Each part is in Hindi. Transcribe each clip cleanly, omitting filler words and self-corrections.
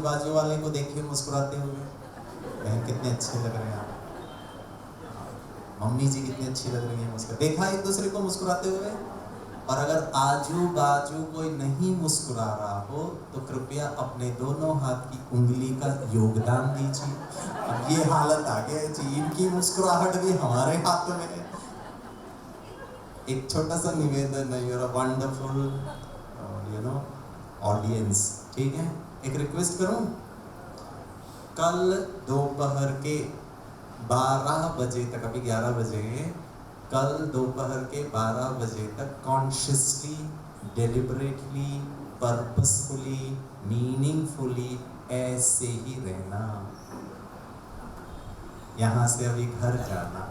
बाजू वाले को देखिए मुस्कुराते हुए, बहन कितने अच्छे लग रहे हैं आप, मम्मी जी कितनी अच्छी लग रही है मुस्कुरा, देखा एक दूसरे को मुस्कुराते हुए। और अगर आजू बाजू कोई नहीं मुस्कुरा रहा हो तो कृपया अपने दोनों हाथ की उंगली का योगदान दीजिए। अब ये हालत आ गया है जी, इनकी मुस्कुराहट भी हमारे हाथ में है। एक छोटा सा निवेदन है, you are a wonderful you know audience, ठीक है? एक रिक्वेस्ट करूं, कल दोपहर के 12 बजे तक, अभी 11 बजे, कल दोपहर के 12 बजे तक कॉन्शियसली, डेलिबरेटली, पर्पसफुली, मीनिंगफुली ऐसे ही रहना। यहाँ से अभी घर जाना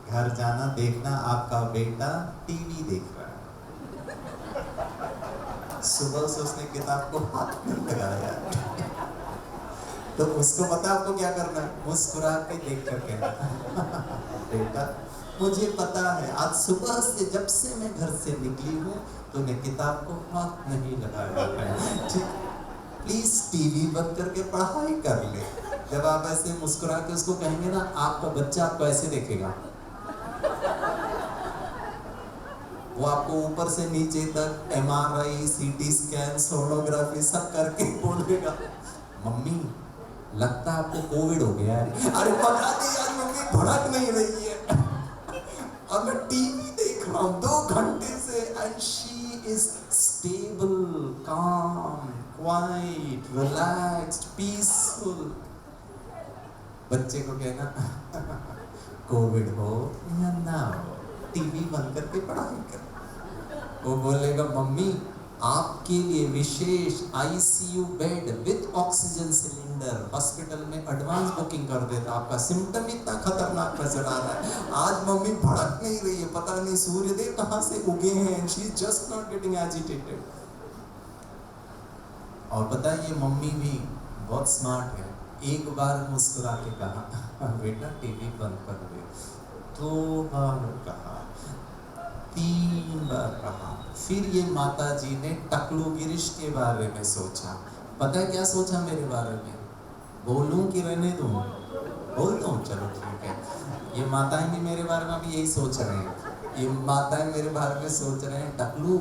घर जाना, देखना आपका बेटा टीवी देख रहा है, सुबह से उसने किताब को हाथ में लगाया तो उसको पता है आपको क्या करना है, मुस्कुरा के देख कर कहना बेटा मुझे पता है आज सुबह से जब से मैं घर से निकली हूँ तूने किताब को हाथ नहीं लगाया है, ठीक? प्लीज टीवी बंद करके पढ़ाई कर ले। जब आप ऐसे मुस्कुरा के उसको कहेंगे ना, आपका बच्चा आपको ऐसे देखेगा, वो आपको ऊपर से नीचे तक MRI, CT स्कैन, सोनोग्राफी सब करके बोलेगा मम्मी लगता है आपको कोविड हो गया है। अरे पता नहीं यार, मम्मी भड़क नहीं रही है और मैं टीवी देख रहा हूँ 2 घंटे से, एंड शी इज स्टेबल, काम, क्वाइट, रिलैक्स्ड, पीसफुल। बच्चे को कहना कोविड हो या ना हो, टीवी बंद करके पढ़ाई कर। वो बोलेगा मम्मी आपके लिए विशेष ICU bed with oxygen cylinder, hospital में एडवांस बुकिंग कर देता, आपका सिम्टम इतना खतरनाक नजर आ रहा है। आज मम्मी भड़क नहीं रही है, पता नहीं सूर्यदेव कहाँ से उगे हैं, she is just not getting agitated. और पता है ये मम्मी भी बहुत स्मार्ट है, एक बार मुस्कुरा के कहा बेटा टीवी बंद कर दे, 2 बार कहा, 3 बार कहा, फिर ये माता जी ने टकलू गिरीश के बारे में सोचा। पता है क्या सोचा मेरे बारे में? बोलूं कि रहने दूं? बोल दूं, चलो ठीक है। ये माताएं भी मेरे बारे में अभी यही सोच रहे हैं, ये माताएं मेरे बारे में सोच रहे हैं टकलू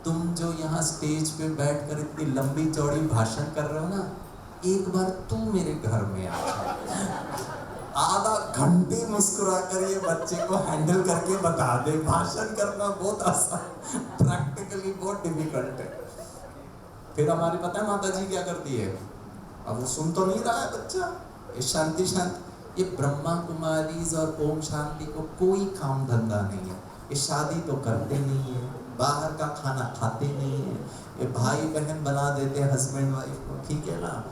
तुम जो यहाँ स्टेज पे बैठकर इतनी लंबी चौड़ी भाषण कर रहे हो ना, एक बार तू मेरे घर में आ जा, आधा घंटे मुस्कुरा कर ये बच्चे को हैंडल करके बता दे। भाषण करना बहुत आसान, प्रैक्टिकली बहुत डिफिकल्ट है। फिर हमारी पता है माता जी क्या करती है, अब वो सुन तो नहीं रहा है बच्चा, ये शांति शांति, ये ब्रह्मा कुमारीज और ओम शांति को कोई काम धंधा नहीं है, ये शादी तो करते नहीं है, बाहर का खाना खाते नहीं है, ये भाई बहन बना देते हैं हस्बैंड वाइफ को, ठीक है ना,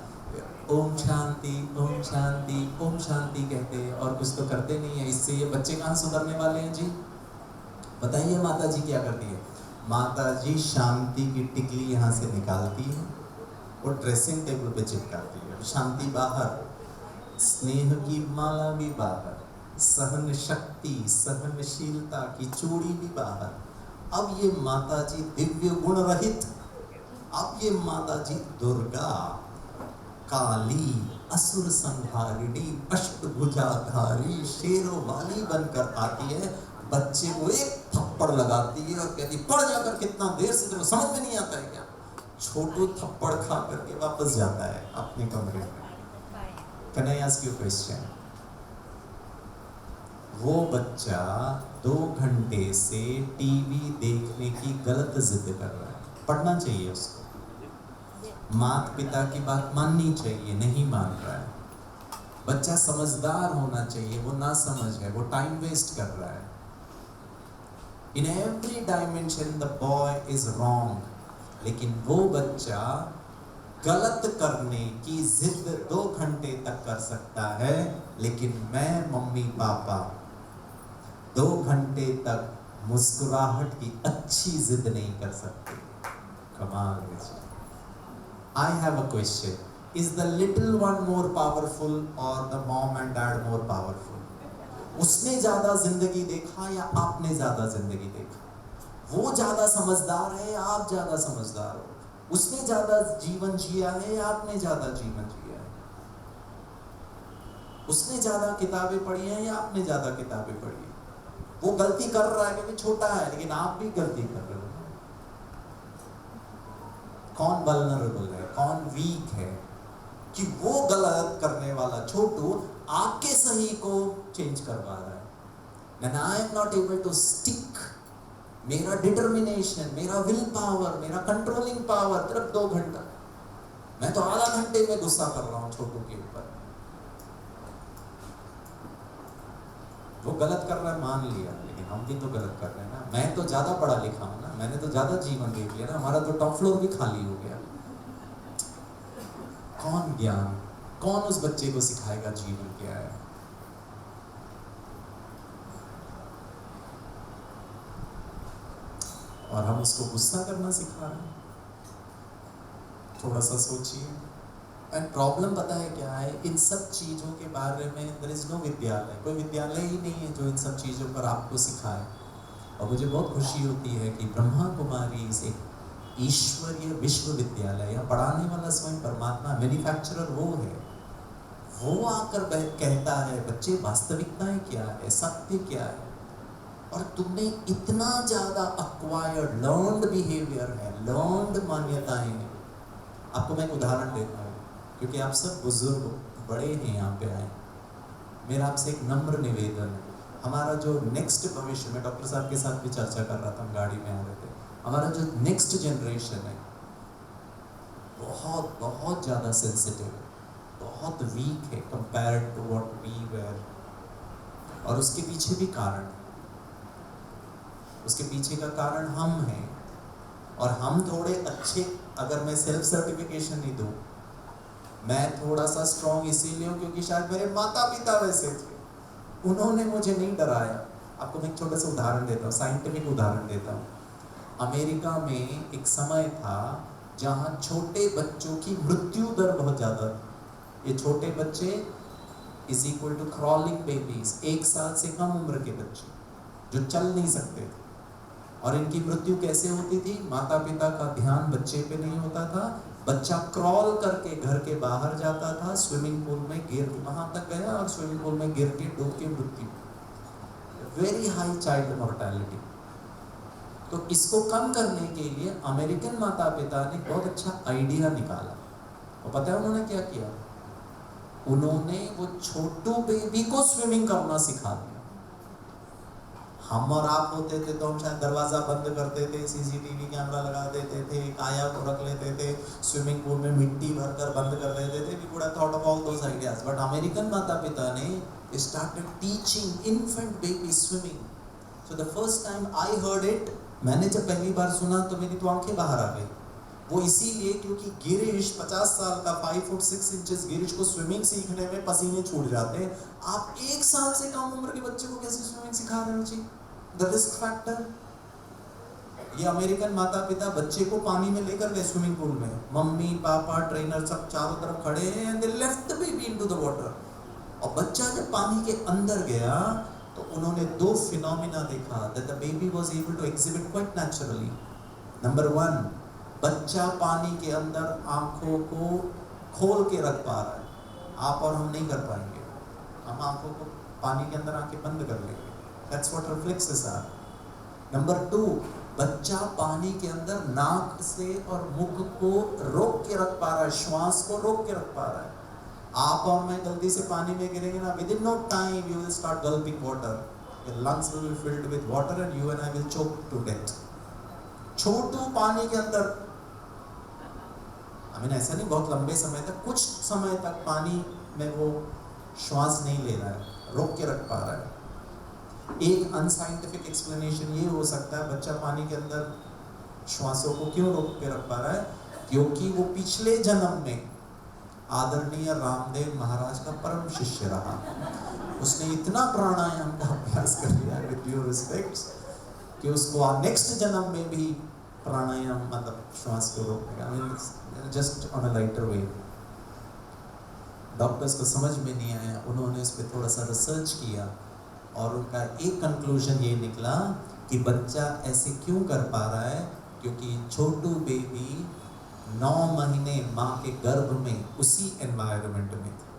ओम शांति ओम शांति ओम शांति कहते हैं और कुछ तो करते नहीं है। इससे ये बच्चे कहाँ सुधरने वाले हैं जी? बताइए माता जी क्या करती है? माता जी शांति की टिकली यहाँ से निकालती है और ड्रेसिंग टेबल पे चिपकाती है, शांति बाहर, स्नेह की माला भी बाहर, सहन शक्ति सहनशीलता की चूड़ी भी बाहर। अब ये माता जी दिव्य गुण रहित, अब ये माता जी दुर्गा, काली, असुर संहारिणी, अष्टभुजाधारी, शेरों वाली बनकर आती है, बच्चे को एक थप्पड़ लगाती है और कहती पढ़ जाकर, कितना देर से तुम्हें समझ में नहीं आता है क्या? छोटू थप्पड़ खा करके वापस जाता है अपने कमरे में। Can I ask you a question? वो बच्चा 2 घंटे से टीवी देखने की गलत जिद कर रहा है, पढ़ना चाहिए उसको, माता पिता की बात माननी चाहिए, नहीं मान रहा है। बच्चा समझदार होना चाहिए, वो ना समझ है, वो टाइम वेस्ट कर रहा है। In every dimension the boy is wrong, लेकिन वो बच्चा गलत करने की जिद 2 घंटे तक कर सकता है, लेकिन मैं मम्मी पापा 2 घंटे तक मुस्कुराहट की अच्छी जिद नहीं कर सकते। कमाल है। I have a question. Is the little one more powerful or the mom and dad more powerful? उसने ज्यादा जिंदगी देखा या आपने ज्यादा जिंदगी देखा? वो ज्यादा समझदार है या आप ज्यादा समझदार हो? उसने ज्यादा जीवन जिया है या आपने ज्यादा जीवन जिया है? उसने ज्यादा किताबें पढ़ी हैं या आपने ज्यादा किताबें पढ़ी है? वो गलती कर रहा है क्योंकि छोटा है, लेकिन आप भी गलती कर रहे हो। कौन वल्नरेबल है, कौन वीक है कि वो गलत करने वाला छोटू आपके सही को चेंज करवा रहा है? When I am not able to stick, मेरा डिटर्मिनेशन, मेरा विल पावर, मेरा कंट्रोलिंग पावर सिर्फ 2 घंटा, मैं तो आधा घंटे में गुस्सा कर रहा हूं छोटू के ऊपर। वो गलत कर रहा है मान लिया, लेकिन हम भी तो गलत कर रहे हैं ना। मैं तो ज्यादा पढ़ा लिखा हूं ना, मैंने तो ज्यादा जीवन देख लिया ना, हमारा तो टॉप फ्लोर भी खाली हो गया। कौन ज्ञान, कौन उस बच्चे को सिखाएगा जीवन क्या है? और हम उसको गुस्सा करना सिखा रहे हैं। थोड़ा सा सोचिए। एंड प्रॉब्लम पता है क्या है? इन सब चीज़ों के बारे में देयर इज नो विद्यालय, कोई विद्यालय ही नहीं है जो इन सब चीज़ों पर आपको सिखाए। और मुझे बहुत खुशी होती है कि ब्रह्मा कुमारी एक ईश्वरीय विश्वविद्यालय, या पढ़ाने वाला स्वयं परमात्मा, मैन्युफैक्चरर वो है। वो आकर कहता है बच्चे वास्तविकताएं क्या है, सत्य क्या है। और तुमने इतना ज्यादा अक्वायर्ड लर्नड बिहेवियर है, लर्नड मान्यताएं हैं। आपको मैं एक उदाहरण देता हूँ, क्योंकि आप सब बुजुर्ग बड़े हैं यहाँ पे आए। मेरा आपसे एक नम्र निवेदन है, हमारा जो नेक्स्ट भविष्य, मैं डॉक्टर साहब के साथ भी चर्चा कर रहा था, हम गाड़ी में आ रहे थे, हमारा जो नेक्स्ट जनरेशन है बहुत बहुत ज़्यादा सेंसिटिव है, बहुत वीक है compared to what we were. और उसके पीछे भी कारण, उसके पीछे का कारण हम हैं। और हम थोड़े अच्छे, अगर मैं सेल्फ सर्टिफिकेशन नहीं दूँ, मैं थोड़ा सा स्ट्रॉन्ग इसीलिए हूँ क्योंकि शायद मेरे माता पिता वैसे थे, उन्होंने मुझे नहीं डराया। आपको मैं एक छोटा सा उदाहरण देता हूँ, साइंटिफिक उदाहरण देता हूँ। अमेरिका में एक समय था जहाँ छोटे बच्चों की मृत्यु दर बहुत ज़्यादा थी। ये छोटे बच्चे is equal to crawling babies, 1 साल से कम उम्र के बच्चे जो चल नहीं सकते थे। और इनकी मृत्यु कैसे होती थी? माता पिता का ध्यान बच्चे पे नहीं होता था, बच्चा क्रॉल करके घर के बाहर जाता था, स्विमिंग पूल में गिर के वहां तक गया और स्विमिंग पूल में गिर के डूब के मृत्यु। Very high child mortality. तो इसको कम करने के लिए अमेरिकन माता पिता ने बहुत अच्छा आइडिया निकाला। और पता है उन्होंने क्या किया? उन्होंने वो छोटू बेबी को स्विमिंग करना सिखा दिया। हम और आप होते थे तो हम शायद दरवाजा बंद करते थे, सीसीटीवी कैमरा लगा देते थे, काया को रख लेते थे, स्विमिंग पूल में मिट्टी भरकर बंद कर देते थे। We would have thought of all those ideas, but American माता पिता ने started teaching infant baby swimming. So the first time I heard it, मैंने जब पहली बार सुना तो मेरी तो आंखें बाहर आ गई। वो इसीलिए क्योंकि गिरीश 50 साल का 5 फुट 6 इंचेस गिरीश को स्विमिंग सीखने में पसीने छूट जाते हैं। आप 1 साल से कम उम्र के बच्चे को कैसे स्विमिंग सिखा रहे हो जी? The risk factor. ये अमेरिकन माता पिता बच्चे को पानी में लेकर गए स्विमिंग पूल में, मम्मी पापा ट्रेनर सब चारों तरफ खड़े हैं, and they left the baby into the water. और बच्चा जब पानी के अंदर गया तो उन्होंने 2 फिनोमिना देखा that the baby was able to exhibit quite naturally. Number 1, बच्चा पानी के अंदर आंखों को खोल के रख पा रहा है। आप और हम नहीं कर पाएंगे, हम आंखों को पानी के अंदर आंखें बंद कर लेंगे। That's what reflexes are. Number 2, बच्चा पानी के अंदर नाक से और मुख को रोक के रख पा रहा है, श्वास को रोक के रख पा रहा है। आप और मैं गलती से पानी में गिरेंगे ना, within no time you will start gulping water. Your lungs will be filled with water and you and I will choke to death. छोटू पानी के अंदर, ऐसा नहीं बहुत लंबे समय तक, कुछ समय तक पानी में वो श्वास नहीं ले रहा है, रोक के रख पा रहा है। एक अनसाइंटिफिक एक्सप्लेनेशन ये हो सकता है बच्चा पानी के अंदर श्वासों को क्यों रोक के रख पा रहा है, क्योंकि वो पिछले जन्म में आदरणीय रामदेव महाराज का परम शिष्य रहा। उसने इतना प्राणायाम का अभ्यास कर लिया विद ड्यू रिस्पेक्ट कि उसको नेक्स्ट जन्म में भी प्राणायाम मतलब श्वास को रोकने, just on a lighter way. Doctors को समझ में नहीं आया, उन्होंने इस पर थोड़ा सा रिसर्च किया और उनका एक कंक्लूजन ये निकला कि बच्चा ऐसे क्यों कर पा रहा है, क्योंकि छोटू बेबी 9 महीने माँ के गर्भ में उसी एनवायरनमेंट में थे,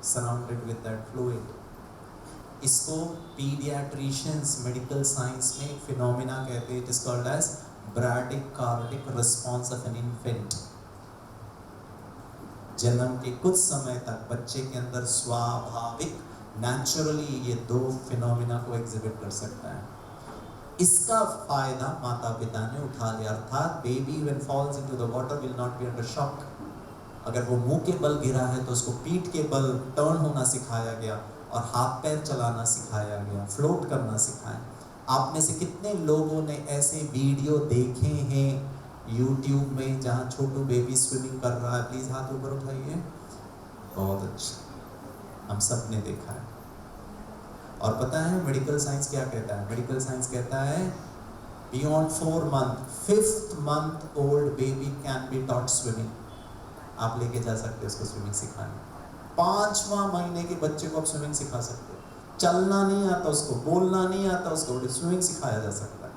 सराउंडेड विद दैट फ्लूइड। इसको पीडियाट्रिशियंस मेडिकल साइंस में फिनोमिना कहते हैं, it is called as bradycardic response of an infant. जन्म के कुछ समय तक बच्चे के अंदर स्वाभाविक नेचुरली ये दो फिनोमिना को एग्जिबिट कर सकता है। इसका फायदा माता पिता ने उठा लिया, अर्थात baby when falls into the water will not be under shock. अगर वो मुंह के बल गिरा है तो उसको पीठ के बल टर्न होना सिखाया गया और हाथ पैर चलाना सिखाया गया, फ्लोट करना सिखाया। आप में से कितने लोगों ने ऐसे वीडियो देखे हैं YouTube में जहाँ छोटू बेबी स्विमिंग कर रहा है? प्लीज हाथ ऊपर उठाइए। बहुत अच्छा, हम सब ने देखा है। और पता है मेडिकल साइंस क्या कहता है? मेडिकल साइंस कहता है beyond 4 month, 5th month old baby can be taught swimming. आप लेके जा सकते हो उसको स्विमिंग सिखाने। 5वां महीने के बच्चे को आप स्विमिंग सिखा सकते हो। चलना नहीं आता उसको, बोलना नहीं आता उसको, स्विमिंग सिखाया जा सकता है।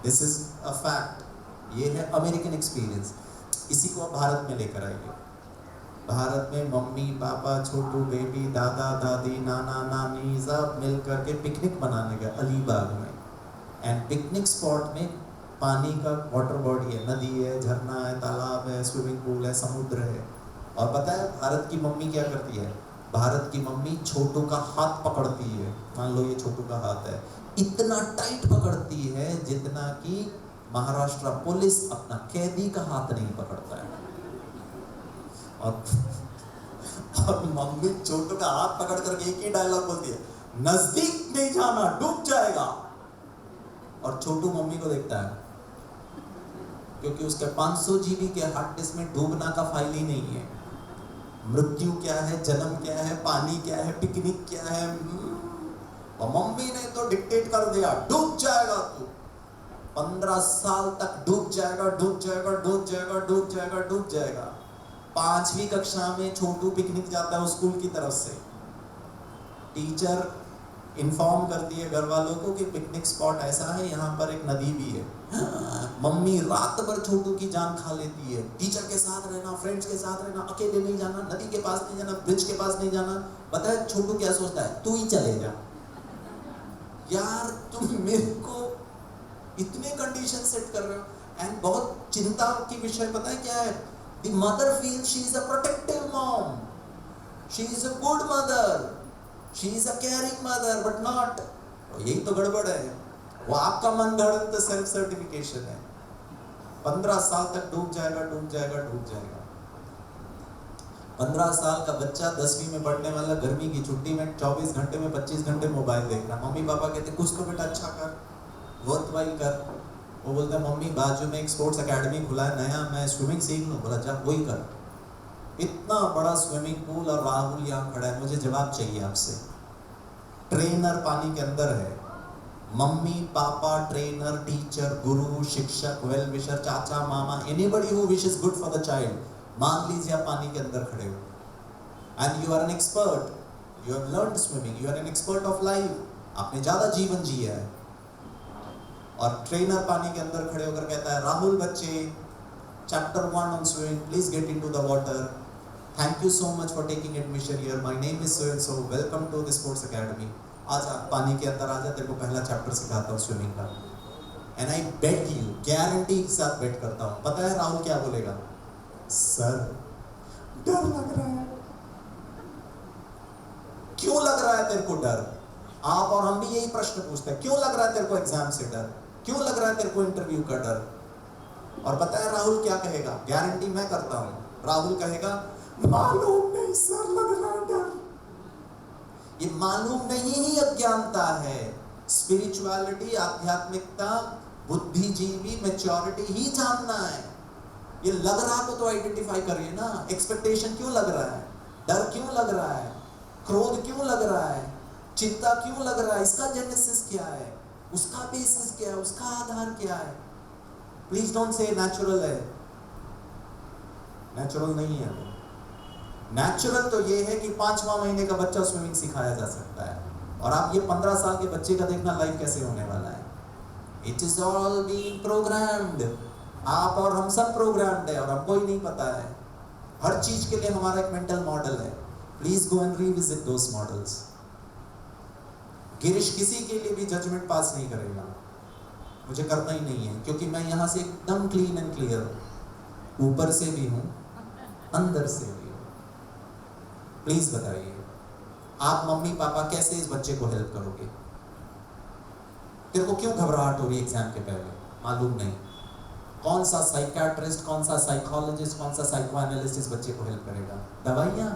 This is a fact. ये है अमेरिकन एक्सपीरियंस। इसी को आप भारत में लेकर आइए। भारत में मम्मी पापा छोटू बेबी दादा दादी नाना नानी सब मिल करके पिकनिक मनाने गए अलीबाग में। एंड पिकनिक स्पॉट में पानी का वाटर बॉडी है, नदी है, झरना है, तालाब है, स्विमिंग पूल है, समुद्र है। और पता है भारत की मम्मी क्या करती है? भारत की मम्मी छोटू का हाथ पकड़ती है। मान लो ये छोटू का हाथ है, इतना टाइट पकड़ती है जितना कि महाराष्ट्र पुलिस अपना कैदी का हाथ नहीं पकड़ता है। और मम्मी छोटू का हाथ पकड़ करके एक ही डायलॉग बोलती है, नजदीक नहीं जाना, डूब जाएगा। और छोटू मम्मी को देखता है क्योंकि उसके 500 GB के हार्ड डिस्क में डूबना का फाइल ही नहीं है। मृत्यु क्या है, जन्म क्या है, पानी क्या है, पिकनिक क्या है। और मम्मी ने तो डिक्टेट कर दिया, डूब जाएगा तू। 15 साल तक डूब जाएगा, डूब जाएगा, डूब जाएगा, डूब जाएगा, डूब जाएगा। 5वीं कक्षा में छोटू पिकनिक जाता है स्कूल की तरफ से। टीचर इन्फॉर्म करती है घर वालों को कि पिकनिक स्पॉट ऐसा है, यहाँ पर एक नदी भी है। मम्मी रात भर छोटू की जान खा लेती है। टीचर के साथ रहना, फ्रेंड्स के साथ रहना, अकेले नहीं जाना, नदी के पास नहीं जाना, ब्रिज के पास नहीं जाना। पता है छोटू क्या सोचता है? तू ही चले जा यार, तुम मेरे को इतने कंडीशन सेट कर रहे हो। एंड बहुत चिंता की विषय पता है क्या है? The mother feels she is a protective mom, she is a good mother, she is a caring mother, but not। यही तो गड़बड़ है। वो आपका मन गढ़ंत सेल्फ सर्टिफिकेशन है। 15 साल तक डूब जाएगा, डूब जाएगा, डूब जाएगा। 15 साल का बच्चा 10वीं में पढ़ने वाला, गर्मी की छुट्टी में 24 घंटे में 25 घंटे मोबाइल देख रहा। मम्मी पापा कहते कुछ तो बेटा अच्छा कर, वर्थवाइल कर। वो बोलता है मम्मी बाजू में एक स्पोर्ट्स एकेडमी खुला है नया, मैं स्विमिंग सीख लूँ। बोला जा वही कर। इतना बड़ा स्विमिंग पूल और राहुल यहाँ खड़ा है, मुझे जवाब चाहिए आपसे। ट्रेनर पानी के अंदर है, मम्मी पापा ट्रेनर टीचर गुरु शिक्षक वेल विशर चाचा मामा anybody who wishes good for the child. मान लीजिए आप पानी के अंदर खड़े हो and you are an expert, you have learned swimming, you are an expert of life, आपने ज्यादा जीवन जिया है। और ट्रेनर पानी के अंदर खड़े होकर कहता है राहुल बच्चे chapter 1 on swimming, please get into the water, thank you so much for taking admission here, my name is so and so, welcome to the sports academy. आजा पानी के अंदर आजा, तेरे को पहला चैप्टर सिखाता हूँ स्विमिंग का। And I bet you, guarantee के साथ बेट करता हूँ, पता है राहुल क्या बोलेगा? सर डर लग रहा है। क्यों लग रहा है तेरे को डर? आप और हम भी यही प्रश्न पूछते हैं, क्यों लग रहा है तेरे को एग्जाम से डर, क्यों लग रहा है तेरे को इंटरव्यू का डर? और पता है राहुल क्या कहेगा? गारंटी मैं करता हूं, राहुल कहेगा मालूम नहीं सर, लग रहा है डर। ये मालूम नहीं ही अज्ञानता है। स्पिरिचुअलिटी, आध्यात्मिकता, बुद्धिजीवी, मैच्योरिटी ही जानना है। ये लग रहा को तो आइडेंटिफाई करिए ना। एक्सपेक्टेशन क्यों लग रहा है, डर क्यों लग रहा है, क्रोध क्यों लग रहा है, चिंता क्यों लग रहा है? इसका जेनेसिस क्या है, उसका बेसिस क्या है, उसका आधार क्या है? प्लीज डोंट से नेचुरल है, नेचुरल नहीं है वो। नेचुरल तो ये है कि 5वां महीने का बच्चा स्विमिंग सिखाया जा सकता है। और आप ये 15 साल के बच्चे का देखना लाइफ कैसे होने वाला है। It is all being programmed. आप और हम सब प्रोग्राम्ड है और हमको ही नहीं पता है। हर चीज के लिए हमारा एक मेंटल मॉडल है। Please go and revisit those models. Girish किसी के लिए भी जजमेंट पास नहीं करेगा, मुझे करना ही नहीं है, क्योंकि मैं यहां से एकदम क्लीन एंड क्लियर हूं, ऊपर से भी हूं, अंदर से भी हूं। प्लीज बताइए, आप मम्मी पापा कैसे इस बच्चे को हेल्प करोगे? तेरे को क्यों घबराहट हो रही है एग्जाम के पहले? मालूम नहीं। कौन सा साइकियाट्रिस्ट, कौन सा साइकोलॉजिस्ट, कौन सा साइकोएनालिस्ट इस बच्चे को हेल्प करेगा? दवाइयां।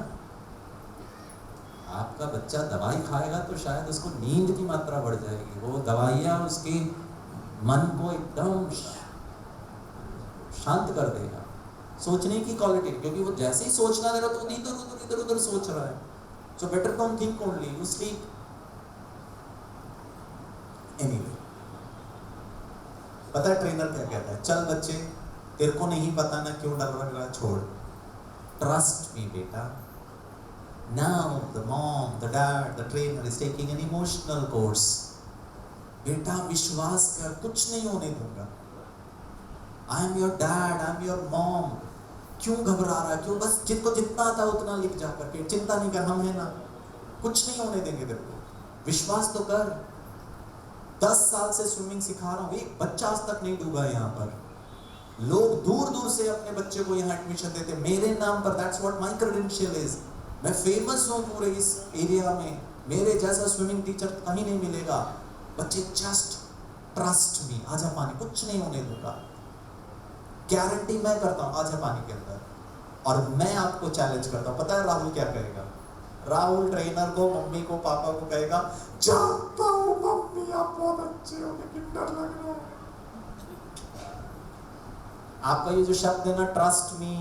आपका बच्चा दवाई खाएगा तो शायद उसको नींद की मात्रा बढ़ जाएगी। वो दवाइयां उसकी मन को एकदम शांत कर देगा, सोचने की क्वालिटी, क्योंकि वो जैसे ही सोचना लगा तो इधर उधर सोच रहा है। So better don't think only, you sleep. Anyway, पता है ट्रेनर क्या कहता है? चल बच्चे, तेरे को नहीं पता ना क्यों डर लग रहा, छोड़, ट्रस्ट मी बेटा। Now the mom, the dad, the trainer is taking an emotional course. बेटा विश्वास कर, कुछ नहीं होने दूंगा। I am your dad, I am your mom. क्यों घबरा रहा है? क्यों? बस जिनको जितना आता उतना लिख जा करके, चिंता नहीं कर, हम है ना, कुछ नहीं होने देंगे तेरे को, विश्वास तो कर। 10 साल से स्विमिंग सिखा रहा हूँ, एक बच्चा आज तक नहीं डूबा यहाँ पर। लोग दूर दूर से अपने बच्चे को यहाँ एडमिशन देते मेरे नाम पर। That's what my credential is. मैं फेमस हूँ पूरे इस एरिया में, मेरे जैसा स्विमिंग टीचर कहीं नहीं मिलेगा। बच्चे जस्ट ट्रस्ट मी, आजा पानी, कुछ नहीं होने दूंगा, गारंटी मैं करता हूँ, आजा पानी के अंदर। और मैं आपको चैलेंज करता हूँ, पता है राहुल क्या कहेगा? राहुल ट्रेनर को, मम्मी को, पापा को कहेगा, जानता हूँ मम्मी आप बहुत अच्छे हो लेकिन डर लग रहा है। आपका ये जो शब्द है ना, ट्रस्ट मी,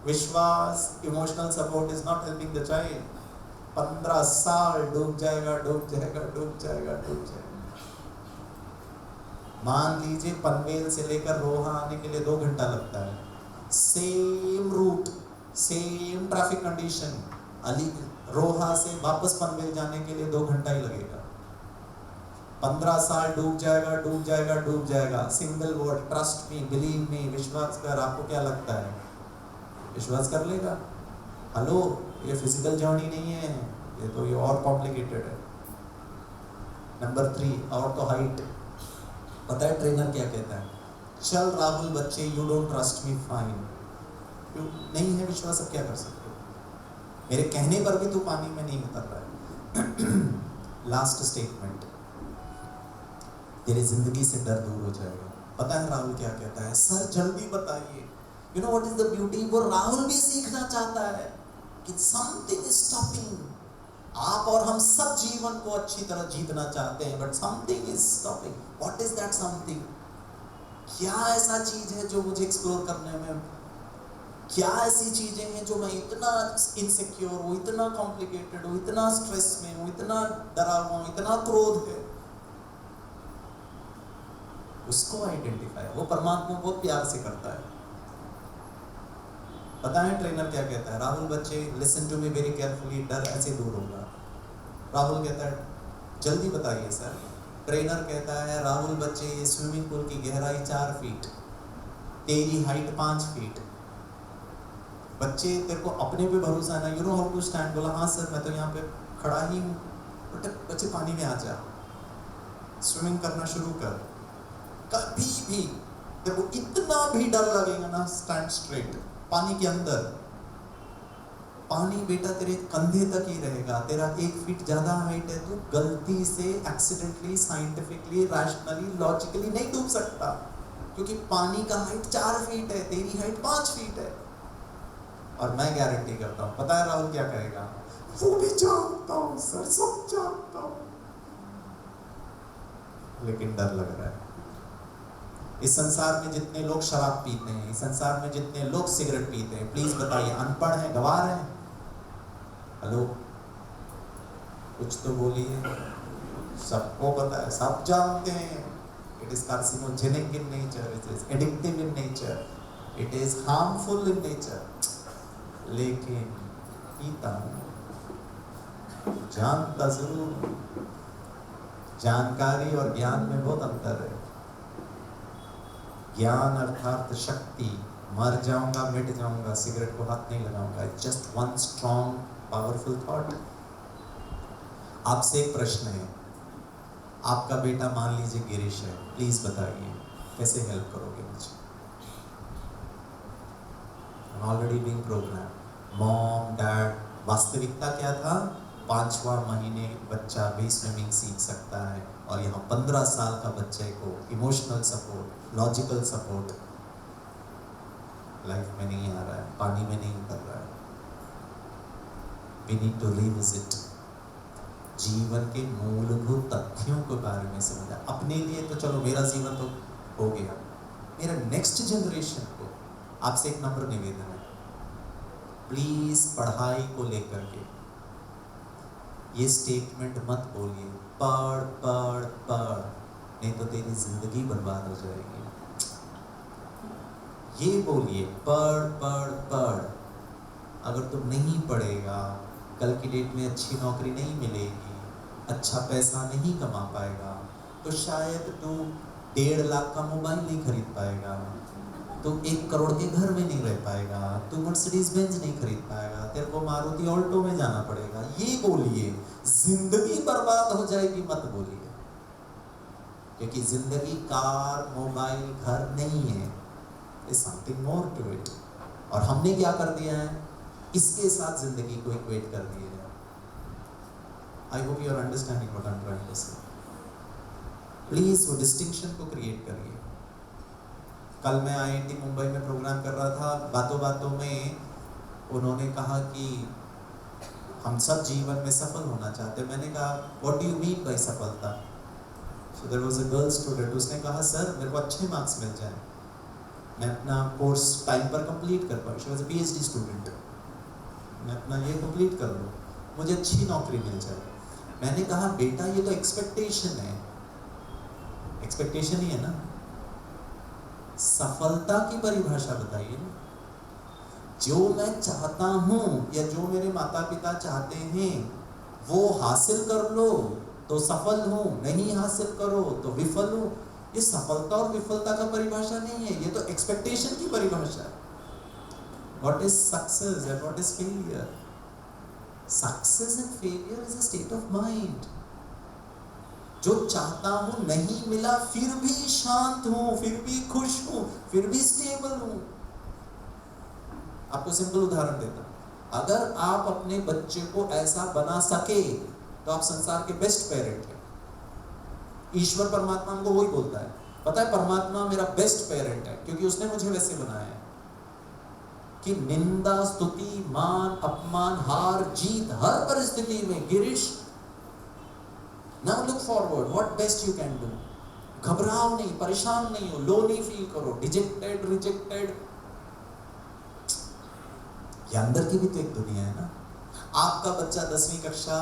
विश्वास, emotional support, is not helping the child. 15 साल डूब जाएगा, डूब जाएगा, डूब जाएगा, डूब जाएगा। मान लीजिए पनवेल से लेकर रोहा आने के लिए 2 घंटा लगता है, same route, same traffic condition, अली रोहा से वापस पनवेल जाने के लिए 2 घंटा ही लगेगा। 15 साल डूब जाएगा, डूब जाएगा, डूब जाएगा। Single word, trust me, believe me, विश्वास कर। आपको क्या लगता है, विश्वास कर लेगा? हेलो, ये फिजिकल जर्नी नहीं है, ये तो ये और कॉम्प्लिकेटेड है। नंबर 3, और तो हाइट। पता है ट्रेनर क्या कहता है? चल राहुल बच्चे, you don't trust me, fine, नहीं है विश्वास, अब क्या कर सकते हो? मेरे कहने पर भी तू पानी में नहीं उतर रहा है। लास्ट स्टेटमेंट, तेरी जिंदगी से डर दूर हो जाएगा। पता है राहुल क्या कहता है? सर जल्दी बताइए। You know what is the beauty? वो राहुल भी सीखना चाहता है कि समथिंग इज स्टॉपिंग। आप और हम सब जीवन को अच्छी तरह जीतना चाहते हैं, but something is stopping. What is that something? क्या ऐसा चीज है जो मुझे एक्सप्लोर करने में, क्या ऐसी चीजें हैं जो मैं इतना इनसिक्योर हूँ, इतना कॉम्प्लिकेटेड हूँ, इतना स्ट्रेस में हूँ, इतना डरा हुआ हूँ, इतना क्रोध है? उसको आइडेंटिफाई, वो परमात्मा बहुत प्यार से करता है। पता है ट्रेनर क्या कहता है? राहुल बच्चे, listen to me very carefully, डर ऐसे दूर होगा। राहुल कहता है जल्दी बताइए सर। ट्रेनर कहता है राहुल बच्चे, ये स्विमिंग पूल की गहराई 4 फीट, तेरी हाइट 5 फीट। बच्चे तेरे को अपने पे भरोसा ना, you know how to stand? बोला हाँ सर मैं तो यहाँ पे खड़ा ही हूँ। बच्चे पानी में आ जा, स्विमिंग करना शुरू कर। कभी भी तेरे को इतना भी डर लगेगा ना, स्टैंड स्ट्रेट पानी के अंदर। पानी बेटा तेरे कंधे तक ही रहेगा, तेरा 1 फीट ज्यादा हाइट है, तू गलती से, एक्सीडेंटली, साइंटिफिकली, रैशनली, लॉजिकली नहीं डूब सकता, क्योंकि पानी का हाइट 4 फीट है, तेरी हाइट 5 फीट है। और मैं गारंटी करता हूँ, पता है राहुल क्या कहेगा? वो भी जानता हूँ सर, सब जानता हूँ, लेकिन डर लग रहा है। इस संसार में जितने लोग शराब पीते हैं, इस संसार में जितने लोग सिगरेट पीते हैं, प्लीज बताइए अनपढ़ हैं, गवार हैं? हेलो, कुछ तो बोलिए। सबको पता है, सब जानते हैं। It is carcinogenic in nature, it is addictive in nature, it is harmful in nature, लेकिन पीता हूं, जानता जरूर। जानकारी और ज्ञान में बहुत अंतर है। ज्ञान अर्थात शक्ति, मर जाऊंगा मिट जाऊंगा, सिगरेट को हाथ नहीं लगाऊंगा, just one strong powerful thought. आपसे एक प्रश्न है, आपका बेटा मान लीजिए गिरीश है, प्लीज बताइए कैसे हेल्प करोगे मुझे? Already being program, mom dad, वास्तविकता क्या था? 5वां महीने बच्चा भी स्विमिंग सीख सकता है, और यहाँ 15 साल का बच्चे को emotional support, logical support life में नहीं आ रहा है, पानी में नहीं उतर रहा है। वी नीड टू रिविजिट जीवन के मूलभूत तथ्यों के बारे में समझा। अपने लिए तो चलो मेरा जीवन तो हो गया, मेरा नेक्स्ट जनरेशन को आपसे एक नम्र निवेदन है, प्लीज पढ़ाई को लेकर के ये स्टेटमेंट मत बोलिए, पढ़ पढ़ पढ़, नहीं तो तेरी जिंदगी बर्बाद हो जाएगी। ये बोलिए पढ़ पढ़ पढ़। अगर तुम नहीं पढ़ेगा, कल की डेट में अच्छी नौकरी नहीं मिलेगी, अच्छा पैसा नहीं कमा पाएगा, तो शायद तू 1.5 लाख का मोबाइल नहीं खरीद पाएगा, तो 1 करोड़ के घर में नहीं रह पाएगा, तो मर्सिडीज बेंज नहीं खरीद पाएगा, तेरे को मारुति ऑल्टो में जाना पड़ेगा। ये बोलिए, जिंदगी बर्बाद हो जाएगी मत बोलिए, क्योंकि जिंदगी कार मोबाइल घर नहीं है, is something more to it. और हमने क्या कर दिया है, इसके साथ जिंदगी को इक्वेट कर दिया है। I hope you are understanding what I am trying to say. Please वो डिस्टिंक्शन को क्रिएट करिए। कल मैं IIT मुंबई में प्रोग्राम कर रहा था, बातों बातों में उन्होंने कहा कि हम सब जीवन में सफल होना चाहते हैं। मैंने कहा what do you mean by सफलता? So there was a girl student, उसने कहा सर मेरे को अच्छे मार्क्स मिल जाए, मैं अपना कोर्स टाइम पर कंप्लीट कर पाऊँ। She was a PhD student, मैं अपना ये कंप्लीट कर लूँ, मुझे अच्छी नौकरी मिल जाए। मैंने कहा बेटा ये तो एक्सपेक्टेशन है, एक्सपेक्टेशन ही है ना, सफलता की परिभाषा बताइए ना। जो मैं चाहता हूं या जो मेरे माता पिता चाहते हैं वो हासिल कर लो तो सफल हूं, नहीं हासिल करो तो विफल हूं। ये सफलता और विफलता का परिभाषा नहीं है, ये तो एक्सपेक्टेशन की परिभाषा है। What is success and what is failure? Success and failure is a state of mind. जो चाहता हूं नहीं मिला फिर भी शांत हूं, फिर भी खुश हूं, फिर भी स्टेबल हूं। आपको सिंपल उदाहरण देता हूं, अगर आप अपने बच्चे को ऐसा बना सके तो आप संसार के बेस्ट पेरेंट हैं। ईश्वर परमात्मा हमको वही बोलता है, पता है परमात्मा मेरा बेस्ट पेरेंट है क्योंकि उसने मुझे वैसे बनाया है कि निंदा स्तुति मान अपमान हार जीत हर परिस्थिति में Girish Now look forward, what best you can do. घबराओ नहीं, परेशान नहीं हो, लो नहीं फील करो, डिजेक्टेड रिजेक्टेड। ये अंदर की भी तो एक दुनिया है ना। आपका बच्चा 10वीं कक्षा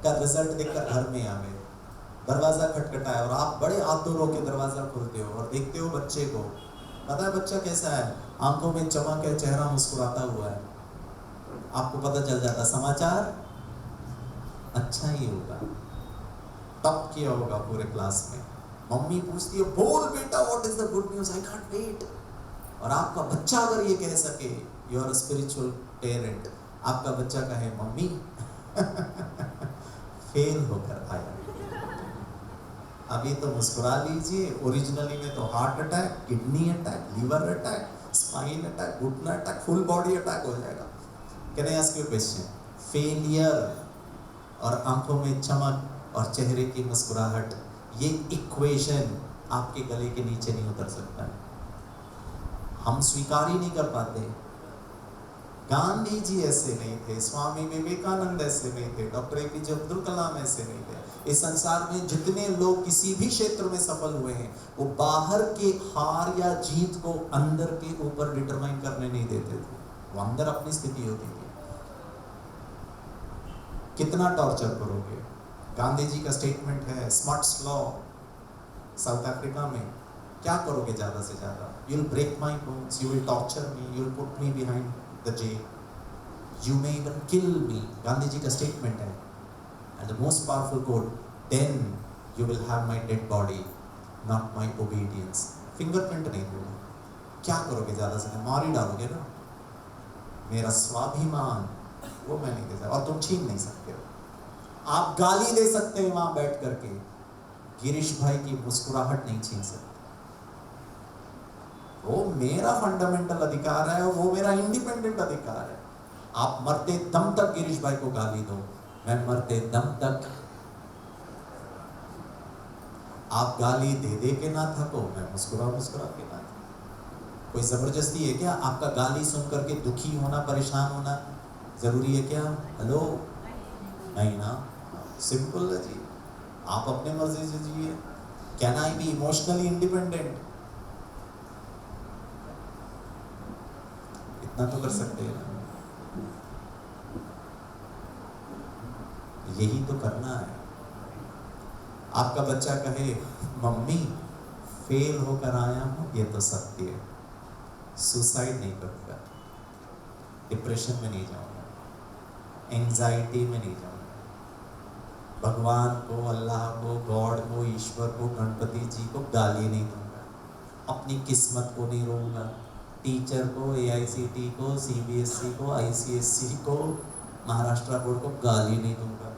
का रिजल्ट देखकर घर में आवे, दरवाजा खटखटाए और आप बड़े आतुर के दरवाजा खोलते हो और देखते हो बच्चे को। पता है बच्चा कैसा है? आंखों में चमक है, चेहरा मुस्कुराता हुआ है। आपको पता चल जाता समाचार अच्छा ही होगा। तब किया होगा पूरे क्लास में। मम्मी पूछती है बोल बेटा what is the good news, I can't wait. और आपका बच्चा अगर ये कह सके, you are a spiritual parent, आपका बच्चा कहे मम्मी फेल होकर आया, अभी तो मुस्कुरा लीजिए। ओरिजिनली में तो heart attack, kidney attack, liver attack, spine attack, घुटना अटैक, फुल बॉडी अटैक हो जाएगा। Can I ask you a question? Failure और आंखों में चमक और चेहरे की मुस्कुराहट, ये इक्वेशन आपके गले के नीचे नहीं उतर सकता है। हम स्वीकार ही नहीं कर पाते। गांधी जी ऐसे नहीं थे, स्वामी विवेकानंद ऐसे नहीं थे, डॉक्टर APJ अब्दुल कलाम ऐसे नहीं थे। इस संसार में जितने लोग किसी भी क्षेत्र में सफल हुए हैं वो बाहर के हार या जीत को अंदर के ऊपर डिटरमाइन करने नहीं देते थे, वो अंदर अपनी स्थिति होती थी। कितना टॉर्चर करोगे? गांधी जी का स्टेटमेंट है स्मट्स लॉ, साउथ अफ्रीका में, क्या करोगे ज्यादा से ज्यादा? You will break my bones, you will torture me, you will put me behind the jail, you may even kill me. Gandhi ji का स्टेटमेंट है। And the most powerful quote, then you will have my dead body, not my obedience. Fingerprint नहीं दूंगा। क्या करोगे? ज्यादा से मार ही डालोगे ना। मेरा स्वाभिमान वो मैं नहीं दे सकता, और तुम छीन नहीं सकते हो। आप गाली दे सकते हैं वहां बैठ करके, गिरीश भाई की मुस्कुराहट नहीं छीन सकते। वो मेरा फंडामेंटल अधिकार है, वो मेरा इंडिपेंडेंट अधिकार है। आप मरते दम तक गिरीश भाई को गाली दो, मैं मरते दम तक। आप गाली दे दे के ना थको, मैं मुस्कुरा मुस्कुरा के ना थको। कोई जबरदस्ती है क्या? आपका गाली सुन करके दुखी होना, परेशान होना जरूरी है क्या? हेलो, नहीं ना। सिंपल है जी, आप अपने मर्जी से जिए। Can I B emotionally independent? इतना तो कर सकते हैं ना। यही तो करना है। आपका बच्चा कहे मम्मी फेल होकर आया हूं, ये तो सत्य है, सुसाइड नहीं करूंगा, डिप्रेशन में नहीं जाऊंगा, एंजाइटी में नहीं जाऊंगा, भगवान को, अल्लाह को, गॉड को, ईश्वर को, गणपति जी को गाली नहीं दूंगा, अपनी किस्मत को नहीं रोऊंगा, टीचर को, AICT को, CBSE को, ICSE को, महाराष्ट्र बोर्ड को गाली नहीं दूंगा।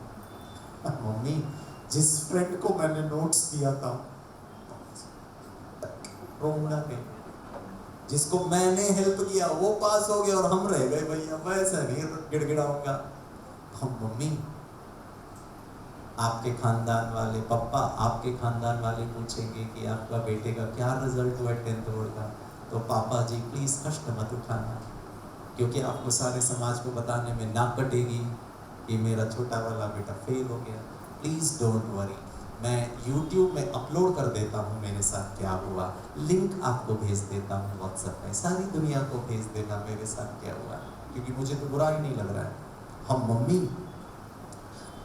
मम्मी जिस फ्रेंड को मैंने नोट्स दिया था रोऊंगा नहीं, जिसको मैंने हेल्प किया वो पास हो गया और हम रह गए भैया, मैं ऐसा नहीं गिड़गिड़ाऊंगा। हम मम्मी आपके खानदान वाले, पापा आपके खानदान वाले पूछेंगे कि आपका बेटे का क्या रिजल्ट हुआ 10th बोर्ड का, तो पापा जी प्लीज कष्ट मत उठाना, क्योंकि आपको सारे समाज को बताने में नाक कटेगी कि मेरा छोटा वाला बेटा फेल हो गया। प्लीज डोंट वरी, मैं YouTube में अपलोड कर देता हूँ मेरे साथ क्या हुआ, लिंक आपको भेज देता हूँ WhatsApp में, सारी दुनिया को भेज देना मेरे साथ क्या हुआ, क्योंकि मुझे तो बुरा ही नहीं लग रहा है। हम मम्मी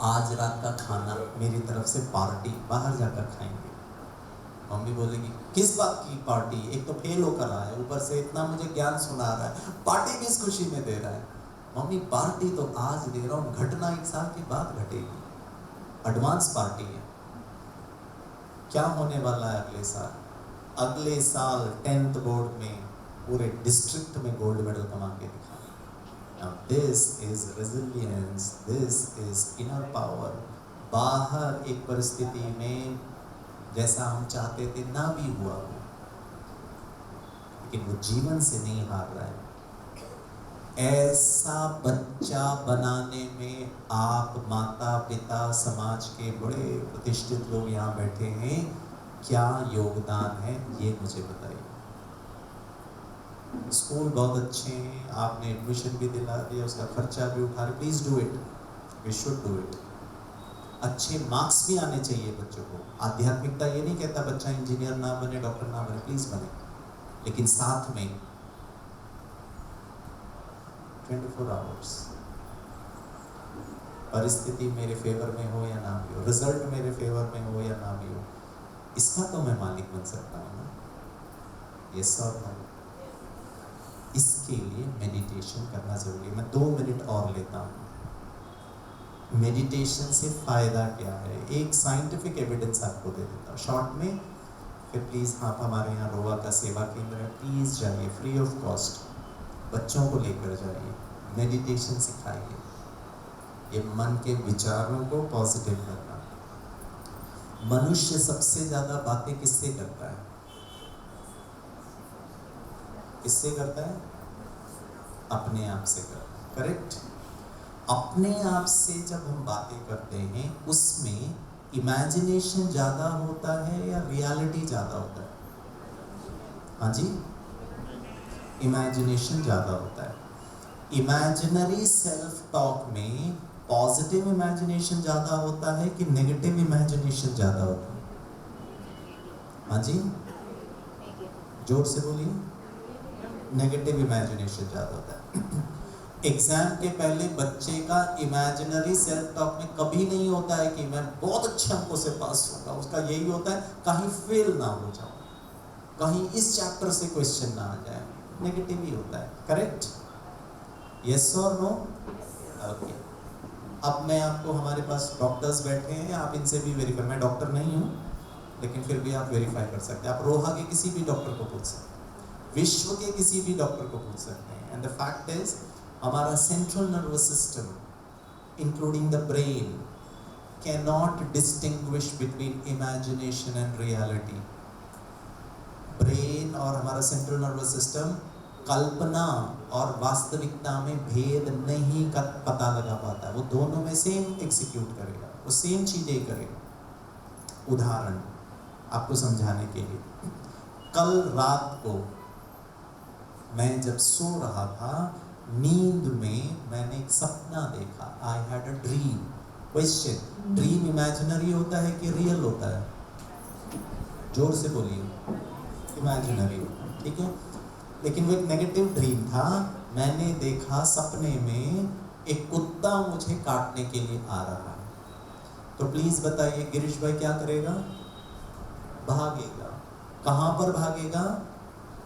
आज रात का खाना मेरी तरफ से पार्टी, बाहर जाकर खाएंगे। मम्मी बोलेगी किस बात की पार्टी, एक तो फेल होकर आया है, ऊपर से इतना मुझे ज्ञान सुना रहा है, पार्टी किस खुशी में दे रहा है? मम्मी पार्टी तो आज दे रहा हूँ, घटना 1 साल के बाद घटेगी, एडवांस पार्टी है। क्या होने वाला है अगले साल? अगले साल 10th बोर्ड में पूरे डिस्ट्रिक्ट में गोल्ड मेडल कमा के दिखा। Now this is resilience, this is inner power। बाहर एक परिस्थिति में जैसा हम चाहते थे ना भी हुआ हो, लेकिन वो जीवन से नहीं हार रहा है। ऐसा बच्चा बनाने में आप, माता पिता, समाज के बड़े प्रतिष्ठित लोग यहाँ बैठे हैं, क्या योगदान है ये मुझे बताइए। स्कूल बहुत अच्छे हैं, आपने एडमिशन भी दिला दिया, उसका खर्चा भी उठा रहे, please do it, we should do it. अच्छे मार्क्स भी आने चाहिए बच्चों को। आध्यात्मिकता ये नहीं कहता बच्चा इंजीनियर ना बने, डॉक्टर ना बने, प्लीज बने, लेकिन साथ में 24 आवर्स परिस्थिति मेरे फेवर में हो या ना भी हो, रिजल्ट मेरे फेवर में हो या ना भी हो, इसका तो मैं मालिक बन सकता हूँ ना। यस और नो? इसके लिए मेडिटेशन करना जरूरी है। मैं 2 मिनट और लेता हूँ। मेडिटेशन से फायदा क्या है, एक साइंटिफिक एविडेंस आपको दे देता हूँ शॉर्ट में, फिर प्लीज आप हमारे यहाँ रोवा का सेवा केंद्र है, प्लीज जाइए, फ्री ऑफ कॉस्ट, बच्चों को लेकर जाइए, मेडिटेशन सिखाइए। ये मन के विचारों को पॉजिटिव करना। मनुष्य सबसे ज्यादा बातें किससे करता है? किससे करता है? अपने आप से करता है, करेक्ट? अपने आप से जब हम बातें करते हैं उसमें इमेजिनेशन ज्यादा होता है या रियलिटी ज्यादा होता है? हाँ जी, इमेजिनेशन ज्यादा होता है। इमेजिनरी सेल्फ टॉक में पॉजिटिव इमेजिनेशन ज्यादा होता है कि नेगेटिव इमेजिनेशन ज्यादा होता है? हाँ जी, जोर से बोलिए। नेगेटिव इमेजिनेशन ज्यादा होता है। एग्जाम के पहले बच्चे का इमेजिनरी सेल्फ टॉक में कभी नहीं होता है कि मैं बहुत अच्छे अंकों से पास होगा, उसका यही होता है कहीं फेल ना हो जाऊं, कहीं इस चैप्टर से क्वेश्चन ना आ जाए, नेगेटिव ही होता है, करेक्ट? यस और नो? ओके। अब मैं आपको, हमारे पास डॉक्टर्स बैठे हैं, आप इनसे भी वेरीफाई, मैं डॉक्टर नहीं हूँ, लेकिन फिर भी आप वेरीफाई कर सकते हैं। आप रोहा के किसी भी डॉक्टर को पूछ सकते हैं, विश्व के किसी भी डॉक्टर को पूछ सकते हैं। एंड द फैक्ट इज हमारा central nervous system including the brain can not distinguish between imagination and reality. Brain और हमारा सेंट्रल नर्वस सिस्टम कल्पना और वास्तविकता में भेद नहीं कर पता लगा पाता है। वो दोनों में सेम एग्जीक्यूट करेगा, वो सेम चीजें करेगा। उदाहरण आपको समझाने के लिए, कल रात को मैं जब सो रहा था, नींद में मैंने एक सपना देखा। I had a dream. Question, dream imaginary होता है कि रियल होता है? जोर से बोलिए। इमेजिनरी, ठीक है। लेकिन वो एक नेगेटिव ड्रीम था। मैंने देखा सपने में एक कुत्ता मुझे काटने के लिए आ रहा है। तो प्लीज बताइए गिरीश भाई क्या करेगा? भागेगा। कहां पर भागेगा?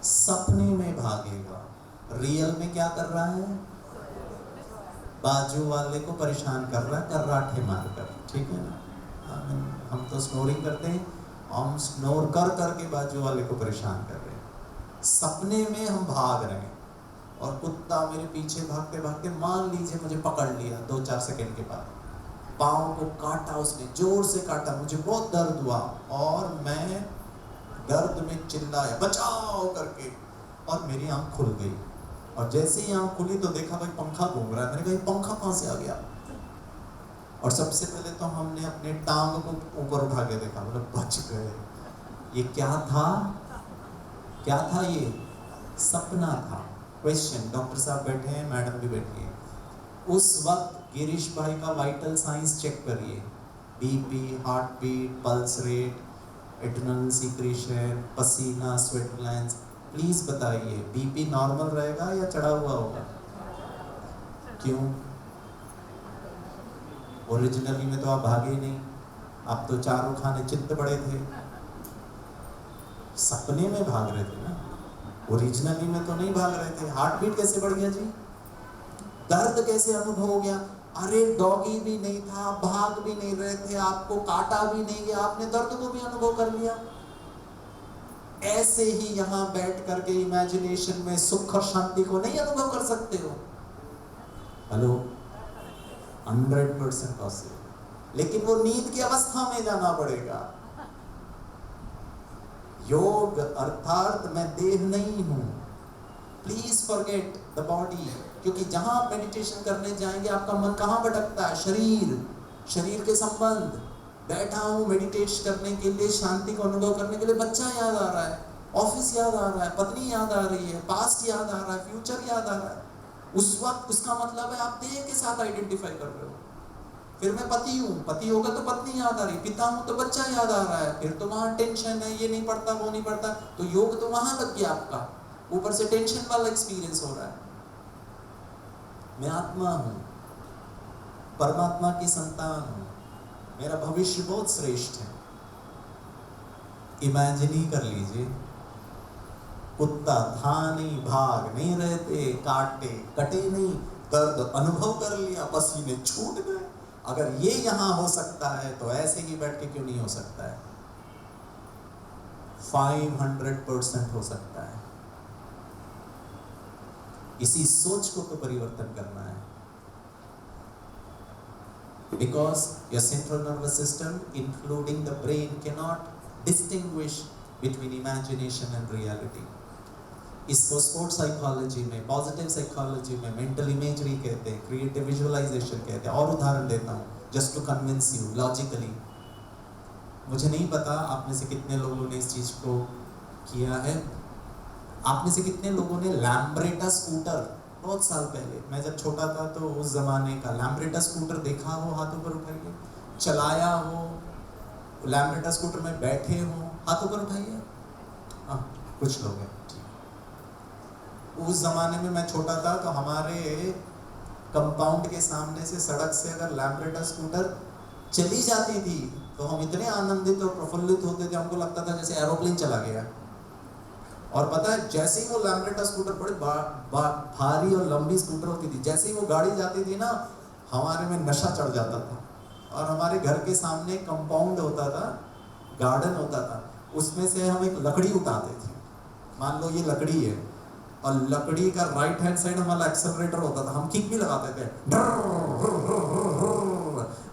सपने में भागेगा। रियल में क्या कर रहा है? बाजू वाले को परेशान कर रहा है कर्राठे मारकर, ठीक है ना। हम तो स्नोरिंग करते हैं, हम स्नोर कर करके बाजू वाले को परेशान कर रहे हैं। सपने में हम भाग रहे हैं और कुत्ता मेरे पीछे भागते भागते मान लीजिए मुझे पकड़ लिया 2-4 सेकंड के बाद, पाँव को काटा, उसने जोर से काटा, मुझे बहुत दर्द हुआ और मैं दर्द में चिल्लाया बचाओ करके, और मेरी आंख खुल गई। और जैसे ही आंख खुली तो देखा भाई पंखा घूम रहा है। मैंने कहा पंखा कहाँ से आ गया? और सबसे पहले तो हमने अपने टांग को ऊपर उठा के देखा, मतलब बच गए। ये क्या था? क्या था ये? सपना था। क्वेश्चन, डॉक्टर साहब बैठे हैं, मैडम भी बैठी है। उस वक्त गिरीश भाई का वाइटल साइंस चेक करिए, BP, heart beat, pulse rate, adrenal secretion, पसीना, स्वेट ग्लैंड्स। प्लीज बताइए बीपी नॉर्मल रहेगा या चढ़ा हुआ होगा? क्यों? ओरिजिनली में तो आप भागे ही नहीं, आप तो चारों खाने चित्त बड़े थे, सपने में भाग रहे थे ना, ओरिजिनली में तो नहीं भाग रहे थे। हार्ट बीट कैसे बढ़ गया जी? दर्द कैसे अनुभव हो गया? अरे डॉगी भी नहीं था, भाग भी नहीं रहे थे, आपको काटा भी नहीं गया, आपने दर्द को भी अनुभव कर लिया। ऐसे ही यहां बैठ करके इमेजिनेशन में सुख और शांति को नहीं अनुभव कर सकते हो? हेलो, 100% पॉसिबल, लेकिन वो नींद की अवस्था में जाना पड़ेगा। योग अर्थात मैं देह नहीं हूं। प्लीज फॉरगेट द बॉडी, क्योंकि जहां आप मेडिटेशन करने जाएंगे आपका मन कहां भटकता है? शरीर के संबंध। बैठा हूं मेडिटेट करने के लिए, शांति को अनुभव करने के लिए, बच्चा याद आ रहा है, ऑफिस याद आ रहा है, पत्नी याद आ रही है, पास्ट याद आ रहा है, फ्यूचर याद आ रहा है। उस वक्त उसका मतलब है आप देह के साथ आइडेंटिफाई कर रहे हो। फिर मैं पति हूँ, पति होगा तो पत्नी याद आ रही, पिता हूँ तो बच्चा याद आ रहा है, फिर तो वहां टेंशन है, ये नहीं पड़ता, वो नहीं पड़ता, तो योग तो वहां लग गया आपका, ऊपर से टेंशन वाला एक्सपीरियंस हो रहा है। मैं आत्मा हूं, परमात्मा की संतान हूं, मेरा भविष्य बहुत श्रेष्ठ है। इमेजिन ही कर लीजिए, कुत्ता था नहीं, भाग नहीं रहे थे, कटे नहीं, दर्द अनुभव कर लिया, पसीने छूट गए। अगर ये यहां हो सकता है तो ऐसे ही बैठ के क्यों नहीं हो सकता है? 500% हो सकता है। इसी सोच को तो परिवर्तन करना है। Because your central nervous system, including the brain, cannot distinguish between imagination and reality. इसको स्पोर्ट साइकोलॉजी में, पॉजिटिव साइकोलॉजी में मेंटल इमेजरी कहते हैं, क्रिएटिव विजुअलाइजेशन कहते हैं। और उदाहरण देता हूँ just to convince you logically. मुझे नहीं पता आप में से कितने लोगों ने इस चीज को किया है। आप में से कितने लोगों ने लैम्ब्रेटा स्कूटर, बहुत साल पहले मैं जब छोटा था तो उस जमाने का लैम्ब्रेटा स्कूटर देखा हो? हाथों पर उठाइए। चलाया हो? लैम्ब्रेटा स्कूटर में बैठे हो? हाथों पर उठाइए। हाँ, कुछ लोग हैं। उस जमाने में मैं छोटा था तो हमारे कंपाउंड के सामने से सड़क से अगर लैम्ब्रेटा स्कूटर चली जाती थी तो हम इतने आनंदित और प्रफुल्लित होते थे, हमको लगता था जैसे एरोप्लेन चला गया। और पता है जैसे ही वो लैम्ब्रेटा स्कूटर बड़ी भारी और लंबी स्कूटर होती थी, जैसे ही वो गाड़ी जाती थी ना, हमारे में नशा चढ़ जाता था। और हमारे घर के सामने कंपाउंड होता था, गार्डन होता था, उसमें से हम एक लकड़ी उठाते थे। मान लो ये लकड़ी है और लकड़ी का राइट हैंड साइड हमारा एक्सेलरेटर होता था, हम किक भी लगाते थे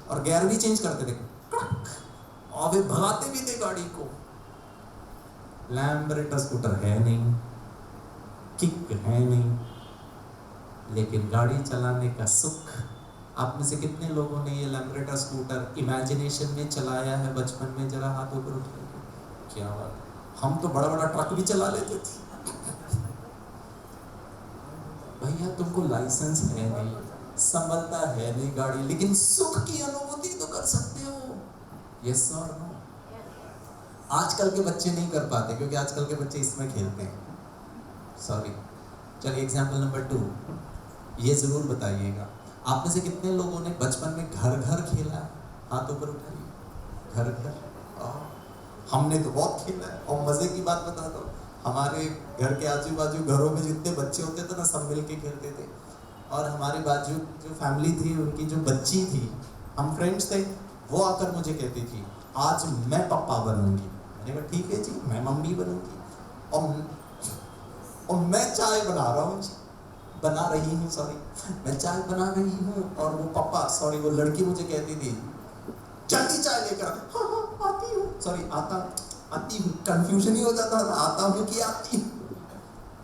और गियर भी चेंज करते थे और फिर भगाते भी थे गाड़ी को। लैम्ब्रेटा स्कूटर है नहीं, किक है नहीं, लेकिन गाड़ी चलाने का सुख। आप में से कितने लोगों ने ये लैम्ब्रेटा स्कूटर इमेजिनेशन में चलाया है बचपन में? जरा हाथ ऊपर उठाइए। क्या बात, हम तो बड़ा बड़ा ट्रक भी चला लेते थे। भैया तुमको लाइसेंस है नहीं, संभलता है नहीं गाड़ी, लेकिन सुख की अनुभूति तो कर सकते हो। यस और नो? आजकल के बच्चे नहीं कर पाते क्योंकि आजकल के बच्चे इसमें खेलते हैं। सॉरी। चलिए एग्जाम्पल नंबर 2, ये जरूर बताइएगा, आप में से कितने लोगों ने बचपन में घर घर खेला है? हाथ ऊपर उठाइए। घर घर, हमने तो बहुत खेला है। और मजे की बात बता दो, हमारे घर के आजू बाजू घरों में जितने बच्चे होते थे ना, सब मिल के खेलते थे। और हमारे बाजू जो फैमिली थी, उनकी जो बच्ची थी, हम फ्रेंड्स थे, वो आकर मुझे कहती थी आज मैं पापा बनूंगी। मैंने कहा ठीक है जी, मैं मम्मी बनूंगी। और मैं चाय बना रहा हूँ, बना रही हूँ, सॉरी, मैं चाय बना रही हूँ, और वो पापा, सॉरी, वो लड़की मुझे कहती थी जल्दी चाय लेकर। हाँ हाँ आती हूँ, सॉरी आती हूँ, कंफ्यूजन ही हो जाता था, आता हूँ कि आती हूँ।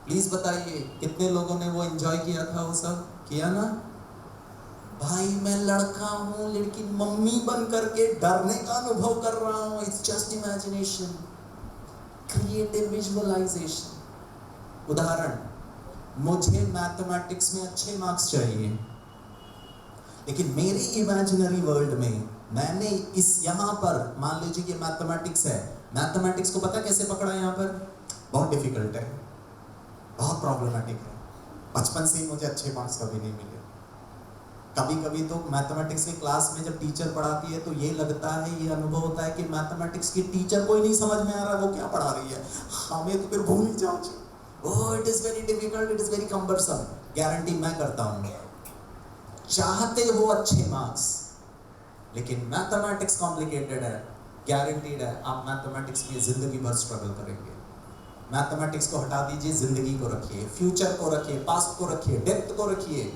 प्लीज बताइए कितने लोगों ने वो एंजॉय किया था? वो सब किया ना? भाई मैं लड़का हूँ लेकिन मम्मी बन करके डरने का अनुभव कर रहा हूँ। It's just imagination, creative visualisation. उदाहरण, मुझे मैथमेटिक्स में अच्छे मार्क्स चाहिए, लेकिन मेरी इमेजिनरी वर्ल्ड में मैंने इस यहाँ पर, मान लीजिए कि मैथमेटिक्स है, मैथमेटिक्स को पता कैसे पकड़ा? यहाँ पर बहुत डिफिकल्ट है, बहुत प्रॉब्लमेटिक है। बचपन से ही मुझे अच्छे मार्क्स कभी नहीं मिले। कभी कभी तो मैथमेटिक्स की क्लास में जब टीचर पढ़ाती है तो ये लगता है, ये अनुभव होता है कि मैथमेटिक्स की टीचर को ही नहीं समझ में आ रहा वो क्या पढ़ा रही है, हमें तो फिर भूल ही जाओ। Oh it is very difficult, it is very cumbersome. Guarantee मैं करता हूँ, चाहते हो अच्छे मार्क्स, लेकिन मैथमेटिक्स कॉम्प्लिकेटेड है, गारंटीड है आप मैथमेटिक्स में जिंदगी भर स्ट्रगल करेंगे। मैथमेटिक्स को हटा दीजिए, जिंदगी को रखिए, फ्यूचर को रखिए, पास्ट को रखिए, डेप्थ को रखिए,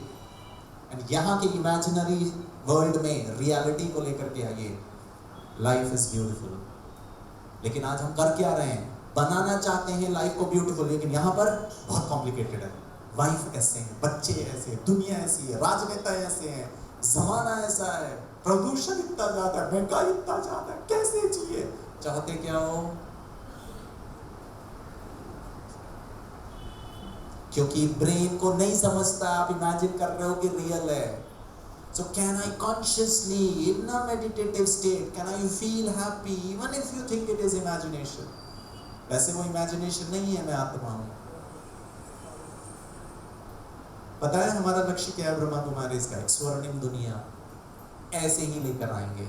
एंड यहाँ के इमेजिनरी वर्ल्ड में रियलिटी को लेकर के आइए। लाइफ इज ब्यूटीफुल, लेकिन आज हम कर क्या रहे हैं? बनाना चाहते हैं लाइफ को ब्यूटीफुल, लेकिन यहाँ पर बहुत कॉम्प्लिकेटेड है। वाइफ ऐसे है, बच्चे ऐसे, दुनिया ऐसी है, राजनेता ऐसे हैं, जमाना ऐसा है, प्रदूषण इतना ज्यादा है, महंगाई इतना ज्यादा है, कैसे जिए? चाहते क्या हो? क्योंकि ब्रेन को नहीं समझता, आप इमेजिन कर रहे हो कि रियल है। So can I consciously, in a meditative state, can I feel happy even if you think it is imagination? वैसे वो इमेजिनेशन नहीं है, मैं आत्मा हूँ। पता है हमारा लक्ष्य क्या है? ब्रह्मा कुमारी इसका एक स्वर्णिम दुनिया ऐसे ही लेकर आएंगे।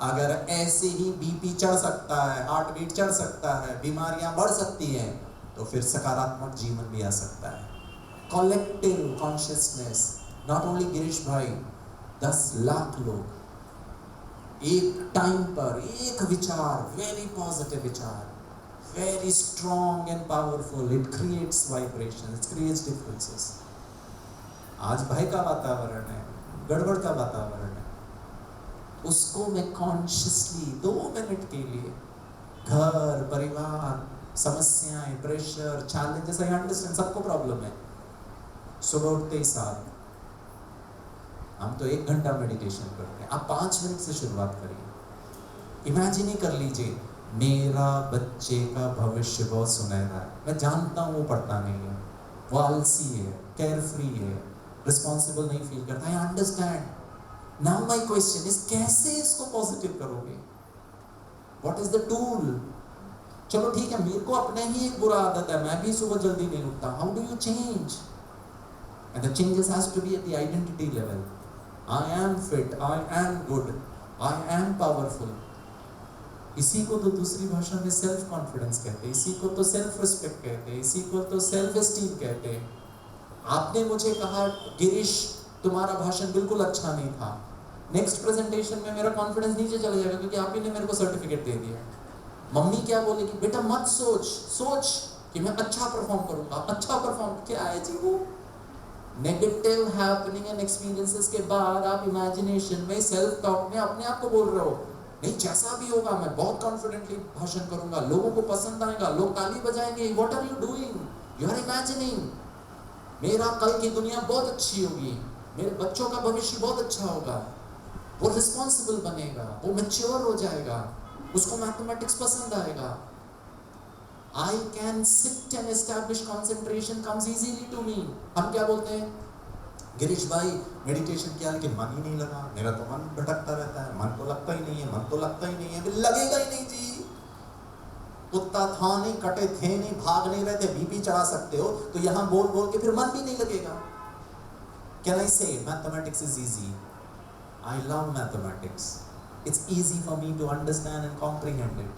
अगर ऐसे ही बीपी चढ़ सकता है, हार्ट बीट चढ़ सकता है, बीमारियां बढ़ सकती हैं, तो फिर सकारात्मक जीवन भी आ सकता है। Collective consciousness, not only Girish भाई, 10 लाख लोग एक टाइम पर एक विचार, वेरी पॉजिटिव विचार, very strong and powerful, it creates vibration, it creates differences. आज भय का वातावरण है, गड़बड़ का वातावरण है, उसको मैं कॉन्शियसली 2 मिनट के लिए, घर परिवार, समस्याएं, प्रेशर, चैलेंजेस, आई अंडरस्टैंड, सबको प्रॉब्लम है। सुबह उठते ही साथ हम तो 1 घंटा मेडिटेशन करते हैं, आप 5 मिनट से शुरुआत करिए। इमेजिन ही कर लीजिए, मेरा बच्चे का भविष्य बहुत सुनहरा है। मैं जानता हूँ वो पढ़ता नहीं है, वो आलसी है, केयर फ्री है, रिस्पॉन्सिबल नहीं फील करता, I understand. Now my question is, कैसे इसको पॉजिटिव करोगे? What is the tool? चलो ठीक है, मेरे को अपने ही एक बुरा आदत है, मैं भी सुबह जल्दी नहीं उठता, how do you change? And the changes has to be at the identity level. I am fit, I am good, I am powerful. इसी को तो दूसरी भाषा में सेल्फ कॉन्फिडेंस कहते हैं, इसी को तो सेल्फ रिस्पेक्ट कहते हैं, इसी को तो सेल्फ एस्टीम कहते हैं। आपने मुझे कहा गिरीश तुम्हारा भाषण बिल्कुल अच्छा नहीं था, नेक्स्ट प्रेजेंटेशन में मेरा कॉन्फिडेंस नीचे चला जाएगा क्योंकि आप ही ने मेरे को सर्टिफिकेट दे दिया। मम्मी क्या बोलेगी, बेटा मत सोच, सोच कि मैं अच्छा परफॉर्म करूंगा, अच्छा परफॉर्म क्या है जी वो नेगेटिव हैपनिंग एंड एक्सपीरियंसेस के बाद आप इमेजिनेशन में, सेल्फ टॉक में अपने आप को बोल रहे हो, नहीं जैसा भी होगा मैं बहुत कॉन्फिडेंटली भाषण करूंगा, लोगों को पसंद आएगा, लोग ताली बजाएंगे। What are you doing? You are imagining मेरा कल की दुनिया बहुत अच्छी होगी, मेरे बच्चों का भविष्य बहुत अच्छा होगा, वो रिस्पॉन्सिबल बनेगा, वो मैच्योर हो जाएगा, उसको मैथमेटिक्स पसंद आएगा। I can sit and establish concentration comes easily to me। हम क्या बोलते हैं, गिरीश भाई मेडिटेशन किया लेकिन मन ही नहीं लगा, मेरा तो मन भटकता रहता है, मन तो लगता ही नहीं है, मन तो लगता ही नहीं है, लगेगा ही नहीं जी। कुत्ता था नहीं, कटे थे नहीं, भाग नहीं रहे थे, बीपी चढ़ा सकते हो तो यहाँ बोल बोल के फिर मन भी नहीं लगेगा। Can I say mathematics is easy? I love mathematics. It's easy for me to understand and comprehend it.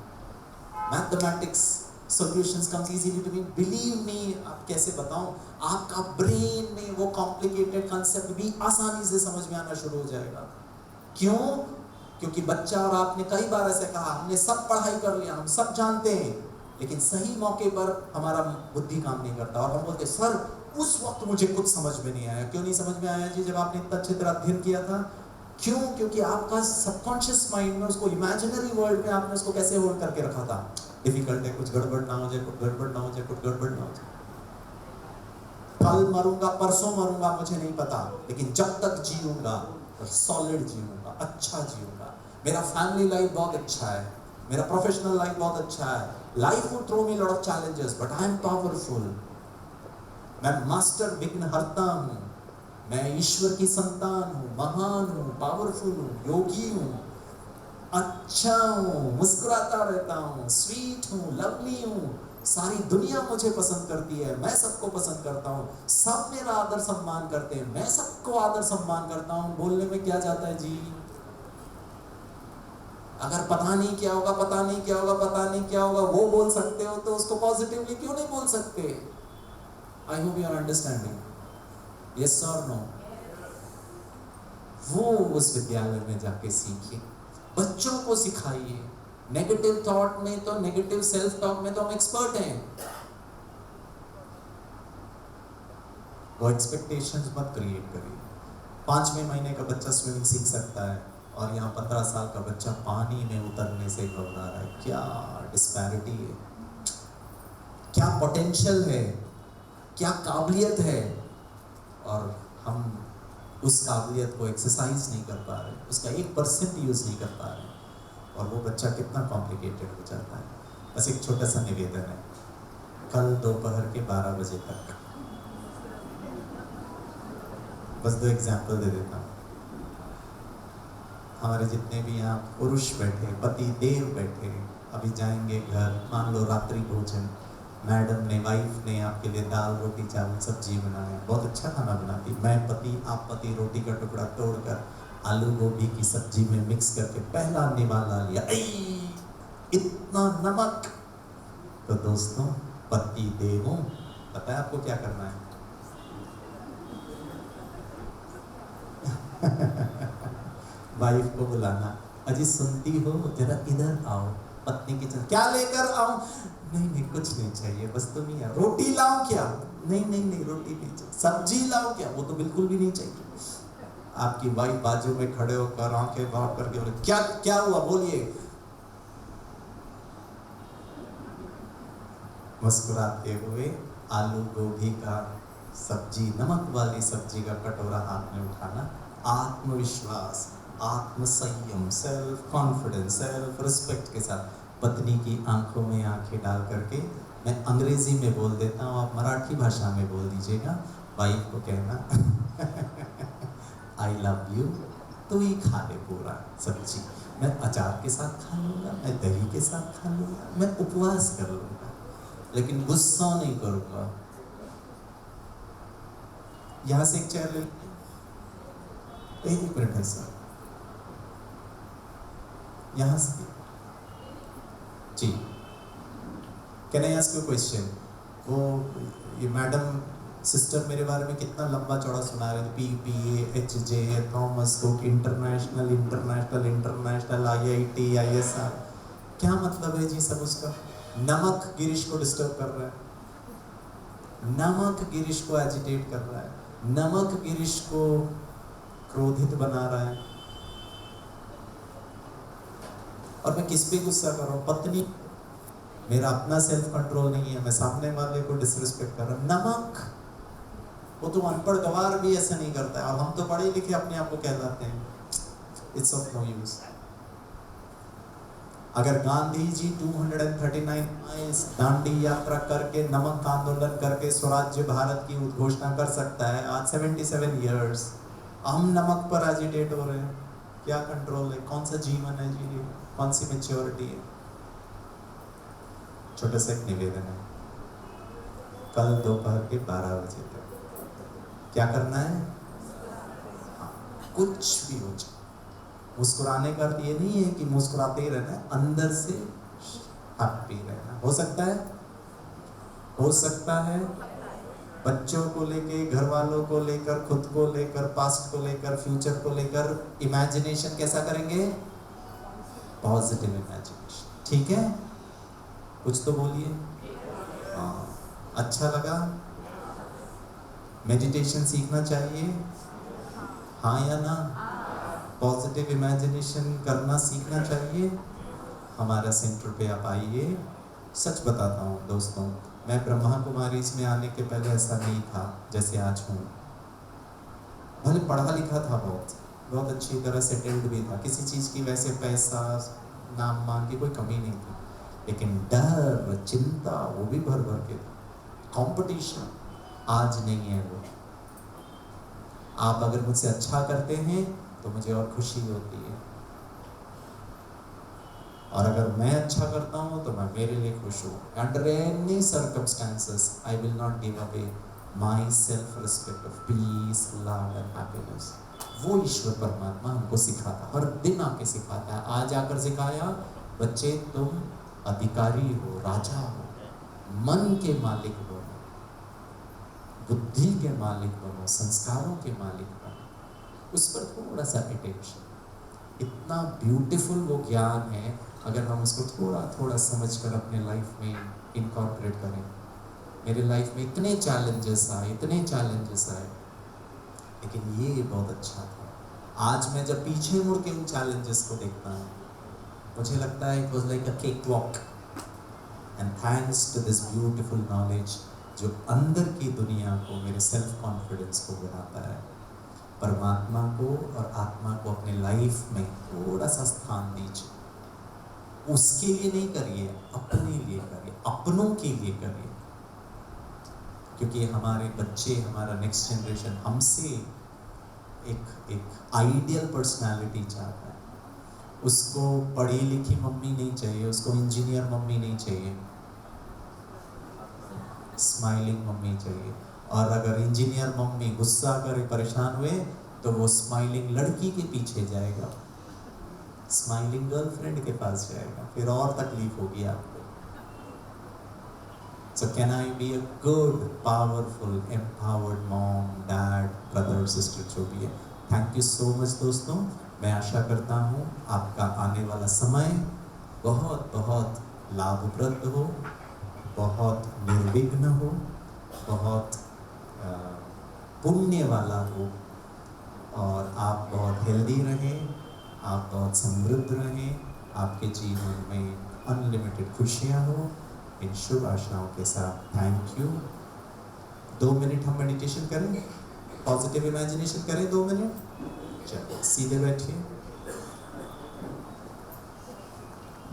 Mathematics solutions comes easily to me. Believe me, आप कैसे बताऊं, आपका ब्रेन में वो कॉम्प्लिकेटेड कंसेप्ट भी आसानी से समझ में आना शुरू हो जाएगा। क्यों? क्योंकि बच्चा और आपने कई बार ऐसे कहा, हमने सब पढ़ाई कर लिया, हम सब जानते हैं, लेकिन सही मौके पर हमारा बुद्धि काम नहीं करता और हम बोलते सर उस वक्त मुझे कुछ समझ में नहीं आया। क्यों नहीं समझ में आया जी? जब आपने इतना अच्छी तरह अध्ययन किया था। क्यों? क्योंकि आपका सबकॉन्शियस माइंड में उसको इमेजिनरी वर्ल्ड में आपने उसको कैसे होल्ड करके रखा था। डिफिकल्ट है, कुछ गड़बड़ ना हो जाए, कुछ गड़बड़ ना हो जाए, कुछ गड़बड़ ना हो जाए, कल मरूंगा परसों मरूंगा मुझे नहीं पता, लेकिन जब तक जीऊंगा सॉलिड जीऊंगा, अच्छा जीऊंगा, मेरा फैमिली लाइफ बहुत अच्छा है, मेरा प्रोफेशनल लाइफ बहुत अच्छा है, life will throw me lot of challenges but I am powerful, मैं मास्टर विघ्नहर्ता हूँ, मैं ईश्वर की संतान हूँ, महान हूँ, पावरफुल हूँ, योगी हूँ, अच्छा हूँ, मुस्कुराता रहता हूँ, स्वीट हूँ, लवली हूँ, सारी दुनिया मुझे पसंद करती है, मैं सबको पसंद करता हूँ, सब मेरा आदर सम्मान करते हैं, मैं सबको आदर सम्मान करता हूँ। बोलने में क्या जाता है जी? अगर पता नहीं क्या होगा, पता नहीं क्या होगा, पता नहीं क्या होगा वो बोल सकते हो तो उसको पॉजिटिवली क्यों नहीं बोल सकते? I hope you are understanding, yes और नो? वो उस विद्यालय में जाके सीखिए, बच्चों को सिखाइए। नेगेटिव थॉट में तो, नेगेटिव सेल्फ टॉक में तो हम एक्सपर्ट हैं। वो एक्सपेक्टेशंस मत क्रिएट करिए। 5वें महीने का बच्चा स्विमिंग सीख सकता है और यहाँ 15 साल का बच्चा पानी में उतरने से घबरा रहा है। क्या डिस्पैरिटी है, क्या पोटेंशियल है, क्या काबिलियत है, और हम उस काबिलियत को एक्सरसाइज नहीं कर पा रहे, उसका 1% यूज नहीं कर पा रहे, और वो बच्चा कितना कॉम्प्लिकेटेड हो जाता है। बस एक छोटा सा निवेदन है, कल दोपहर के 12 बजे तक, बस 2 एग्जाम्पल दे देता हूँ। हमारे जितने भी यहाँ पुरुष बैठे, पति देव बैठे, अभी जाएंगे घर, मान लो रात्रि भोजन, मैडम ने, वाइफ ने आपके लिए दाल रोटी चावल सब्जी बनाया, बहुत अच्छा खाना बनाती, मैं पति, आप पति रोटी का टुकड़ा तोड़कर आलू गोभी की सब्जी में मिक्स करके पहला निवाला लिया, इतना नमक। तो दोस्तों, पति देवों, पता है आपको क्या करना है? वाइफ को बुलाना, अजी सुनती हो जरा इधर आओ, पत्नी की चल, क्या लेकर आऊं? नहीं नहीं कुछ नहीं चाहिए, बस तुम ही आओ। रोटी लाऊं क्या? नहीं नहीं नहीं रोटी नहीं चाहिए। सब्जी लाऊं क्या? वो तो बिल्कुल भी नहीं चाहिए। आपकी वाइफ बाजू में खड़े होकर आंखें बांध करके बोले, क्या क्या हुआ बोलिए। मुस्कुराते हुए आलू गोभी का सब्जी, नमक वाली सब्जी का कटोरा हाथ में उठाना, आत्मविश्वास, आत्मसंयम, सेल्फ कॉन्फिडेंस, सेल्फ रिस्पेक्ट के साथ पत्नी की आंखों में आंखें डाल करके, मैं अंग्रेजी में बोल देता हूँ, आप मराठी भाषा में बोल दीजिएगा, वाइफ को कहना आई लव यू, तो ही खा ले पूरा सब्जी, मैं अचार के साथ खा लूँगा, मैं दही के साथ खा लूँगा, मैं उपवास कर लूँगा, लेकिन गुस्सा नहीं करूँगा। यहाँ से एक चेयर ले, एक मिनट है सर, यहाँ से जी, can I ask you question? वो ये मैडम सिस्टर मेरे बारे में कितना लंबा चौड़ा सुना रहे थे, PPA, HJ, Thomas cook, international international international, IIT, ISR। क्या मतलब है जी सब उसका? नमक गिरीश को डिस्टर्ब कर रहा है, नमक गिरीश को एजिटेट कर रहा है, नमक गिरीश को क्रोधित बना रहा है। और मैं किस पे गुस्सा कर रहा हूँ? पत्नी। मेरा अपना सेल्फ कंट्रोल नहीं है, मैं सामने वाले को डिसरिस्पेक्ट कर रहा हूँ। नमक। वो तो अनपढ़ गवार भी ऐसा नहीं करता है, और हम तो पढ़े लिखे अपने आप को कहलाते हैं। It's of no use. अगर गांधी जी 239 माइल्स दांडी यात्रा करके, नमक आंदोलन करके स्वराज्य भारत की उद्घोषणा कर सकता है, आज 77 इयर्स हम नमक पर एजिटेट हो रहे हैं। क्या कंट्रोल है? कौन सा जीवन है जी? कौन सी मैच्योरिटी है? छोटा सा एक निवेदन है, कल दोपहर के 12 बजे तक क्या करना है? कुछ भी हो जाए, मुस्कुराने का अर्थ ये नहीं है कि मुस्कुराते ही रहना है, अंदर से हैप्पी रहना। हो सकता है, हो सकता है बच्चों को लेके, घर वालों को लेकर, खुद को लेकर, पास्ट को लेकर, फ्यूचर को लेकर इमेजिनेशन कैसा करेंगे? Positive imagination. ठीक है? कुछ तो बोलिए। हाँ, अच्छा लगा? मेडिटेशन सीखना चाहिए, हाँ या ना? पॉजिटिव इमेजिनेशन करना सीखना चाहिए। हमारा सेंटर पे आप आइए। सच बताता हूँ दोस्तों, मैं ब्रह्मा कुमारी इसमें आने के पहले ऐसा नहीं था जैसे आज हूँ। भले पढ़ा लिखा था, बहुत अच्छी तरह सेटल्ड भी था, किसी चीज़ की वैसे पैसा नाम मान की कोई कमी नहीं थी, लेकिन डर चिंता वो भी भर भर के था। कंपटीशन आज नहीं है वो। आप अगर मुझसे अच्छा करते हैं तो मुझे और खुशी होती है, और अगर मैं अच्छा करता हूँ तो मैं मेरे लिए खुश हूँ। Under any circumstances I will not give away my self respect of peace, love and happiness. वो ईश्वर परमात्मा हमको सिखाता, हर दिन आके सिखाता है। आज आकर सिखाया, बच्चे तुम अधिकारी हो, राजा हो, मन के मालिक बनो, बुद्धि के मालिक बनो, संस्कारों के मालिक बनो। उस पर थोड़ा सा अटेंशन। इतना ब्यूटीफुल वो ज्ञान है, अगर हम उसको थोड़ा थोड़ा समझकर अपने लाइफ में इनकॉर्पोरेट करें। मेरे लाइफ में इतने चैलेंजेस आए, इतने चैलेंजेस आए, लेकिन ये बहुत अच्छा था। आज मैं जब पीछे मुड़ के उन चैलेंजेस को देखता हूँ, मुझे लगता है it was like a cake walk, and thanks to this beautiful knowledge जो अंदर की दुनिया को, मेरे सेल्फ कॉन्फिडेंस को बनाता है। परमात्मा को और आत्मा को अपने लाइफ में थोड़ा सा स्थान दीजिए। उसके लिए नहीं करिए, अपने लिए करिए, अपनों के लिए करिए, क्योंकि हमारे बच्चे, हमारा नेक्स्ट जनरेशन हमसे एक आइडियल पर्सनालिटी चाहता है। उसको पढ़ी लिखी मम्मी नहीं चाहिए, उसको इंजीनियर मम्मी नहीं चाहिए, स्माइलिंग मम्मी चाहिए। और अगर इंजीनियर मम्मी गुस्सा करे, परेशान हुए, तो वो स्माइलिंग लड़की के पीछे जाएगा, स्माइलिंग गर्लफ्रेंड के पास जाएगा, फिर और तकलीफ होगी आपको। So can I be a good, powerful, empowered mom, dad, brother, sister, जो भी है। Thank you so much दोस्तों। मैं आशा करता हूँ आपका आने वाला समय बहुत बहुत लाभप्रद हो, बहुत निर्विघ्न हो, बहुत पुण्य वाला हो, और आप बहुत हेल्दी रहें, आप बहुत समृद्ध रहें, आपके जीवन में अनलिमिटेड खुशियाँ हो। इन शुभ आशाओं के साथ थैंक यू। 2 मिनट हम मेडिटेशन करें, पॉजिटिव इमेजिनेशन करें 2 मिनट। चलो सीधे बैठिए।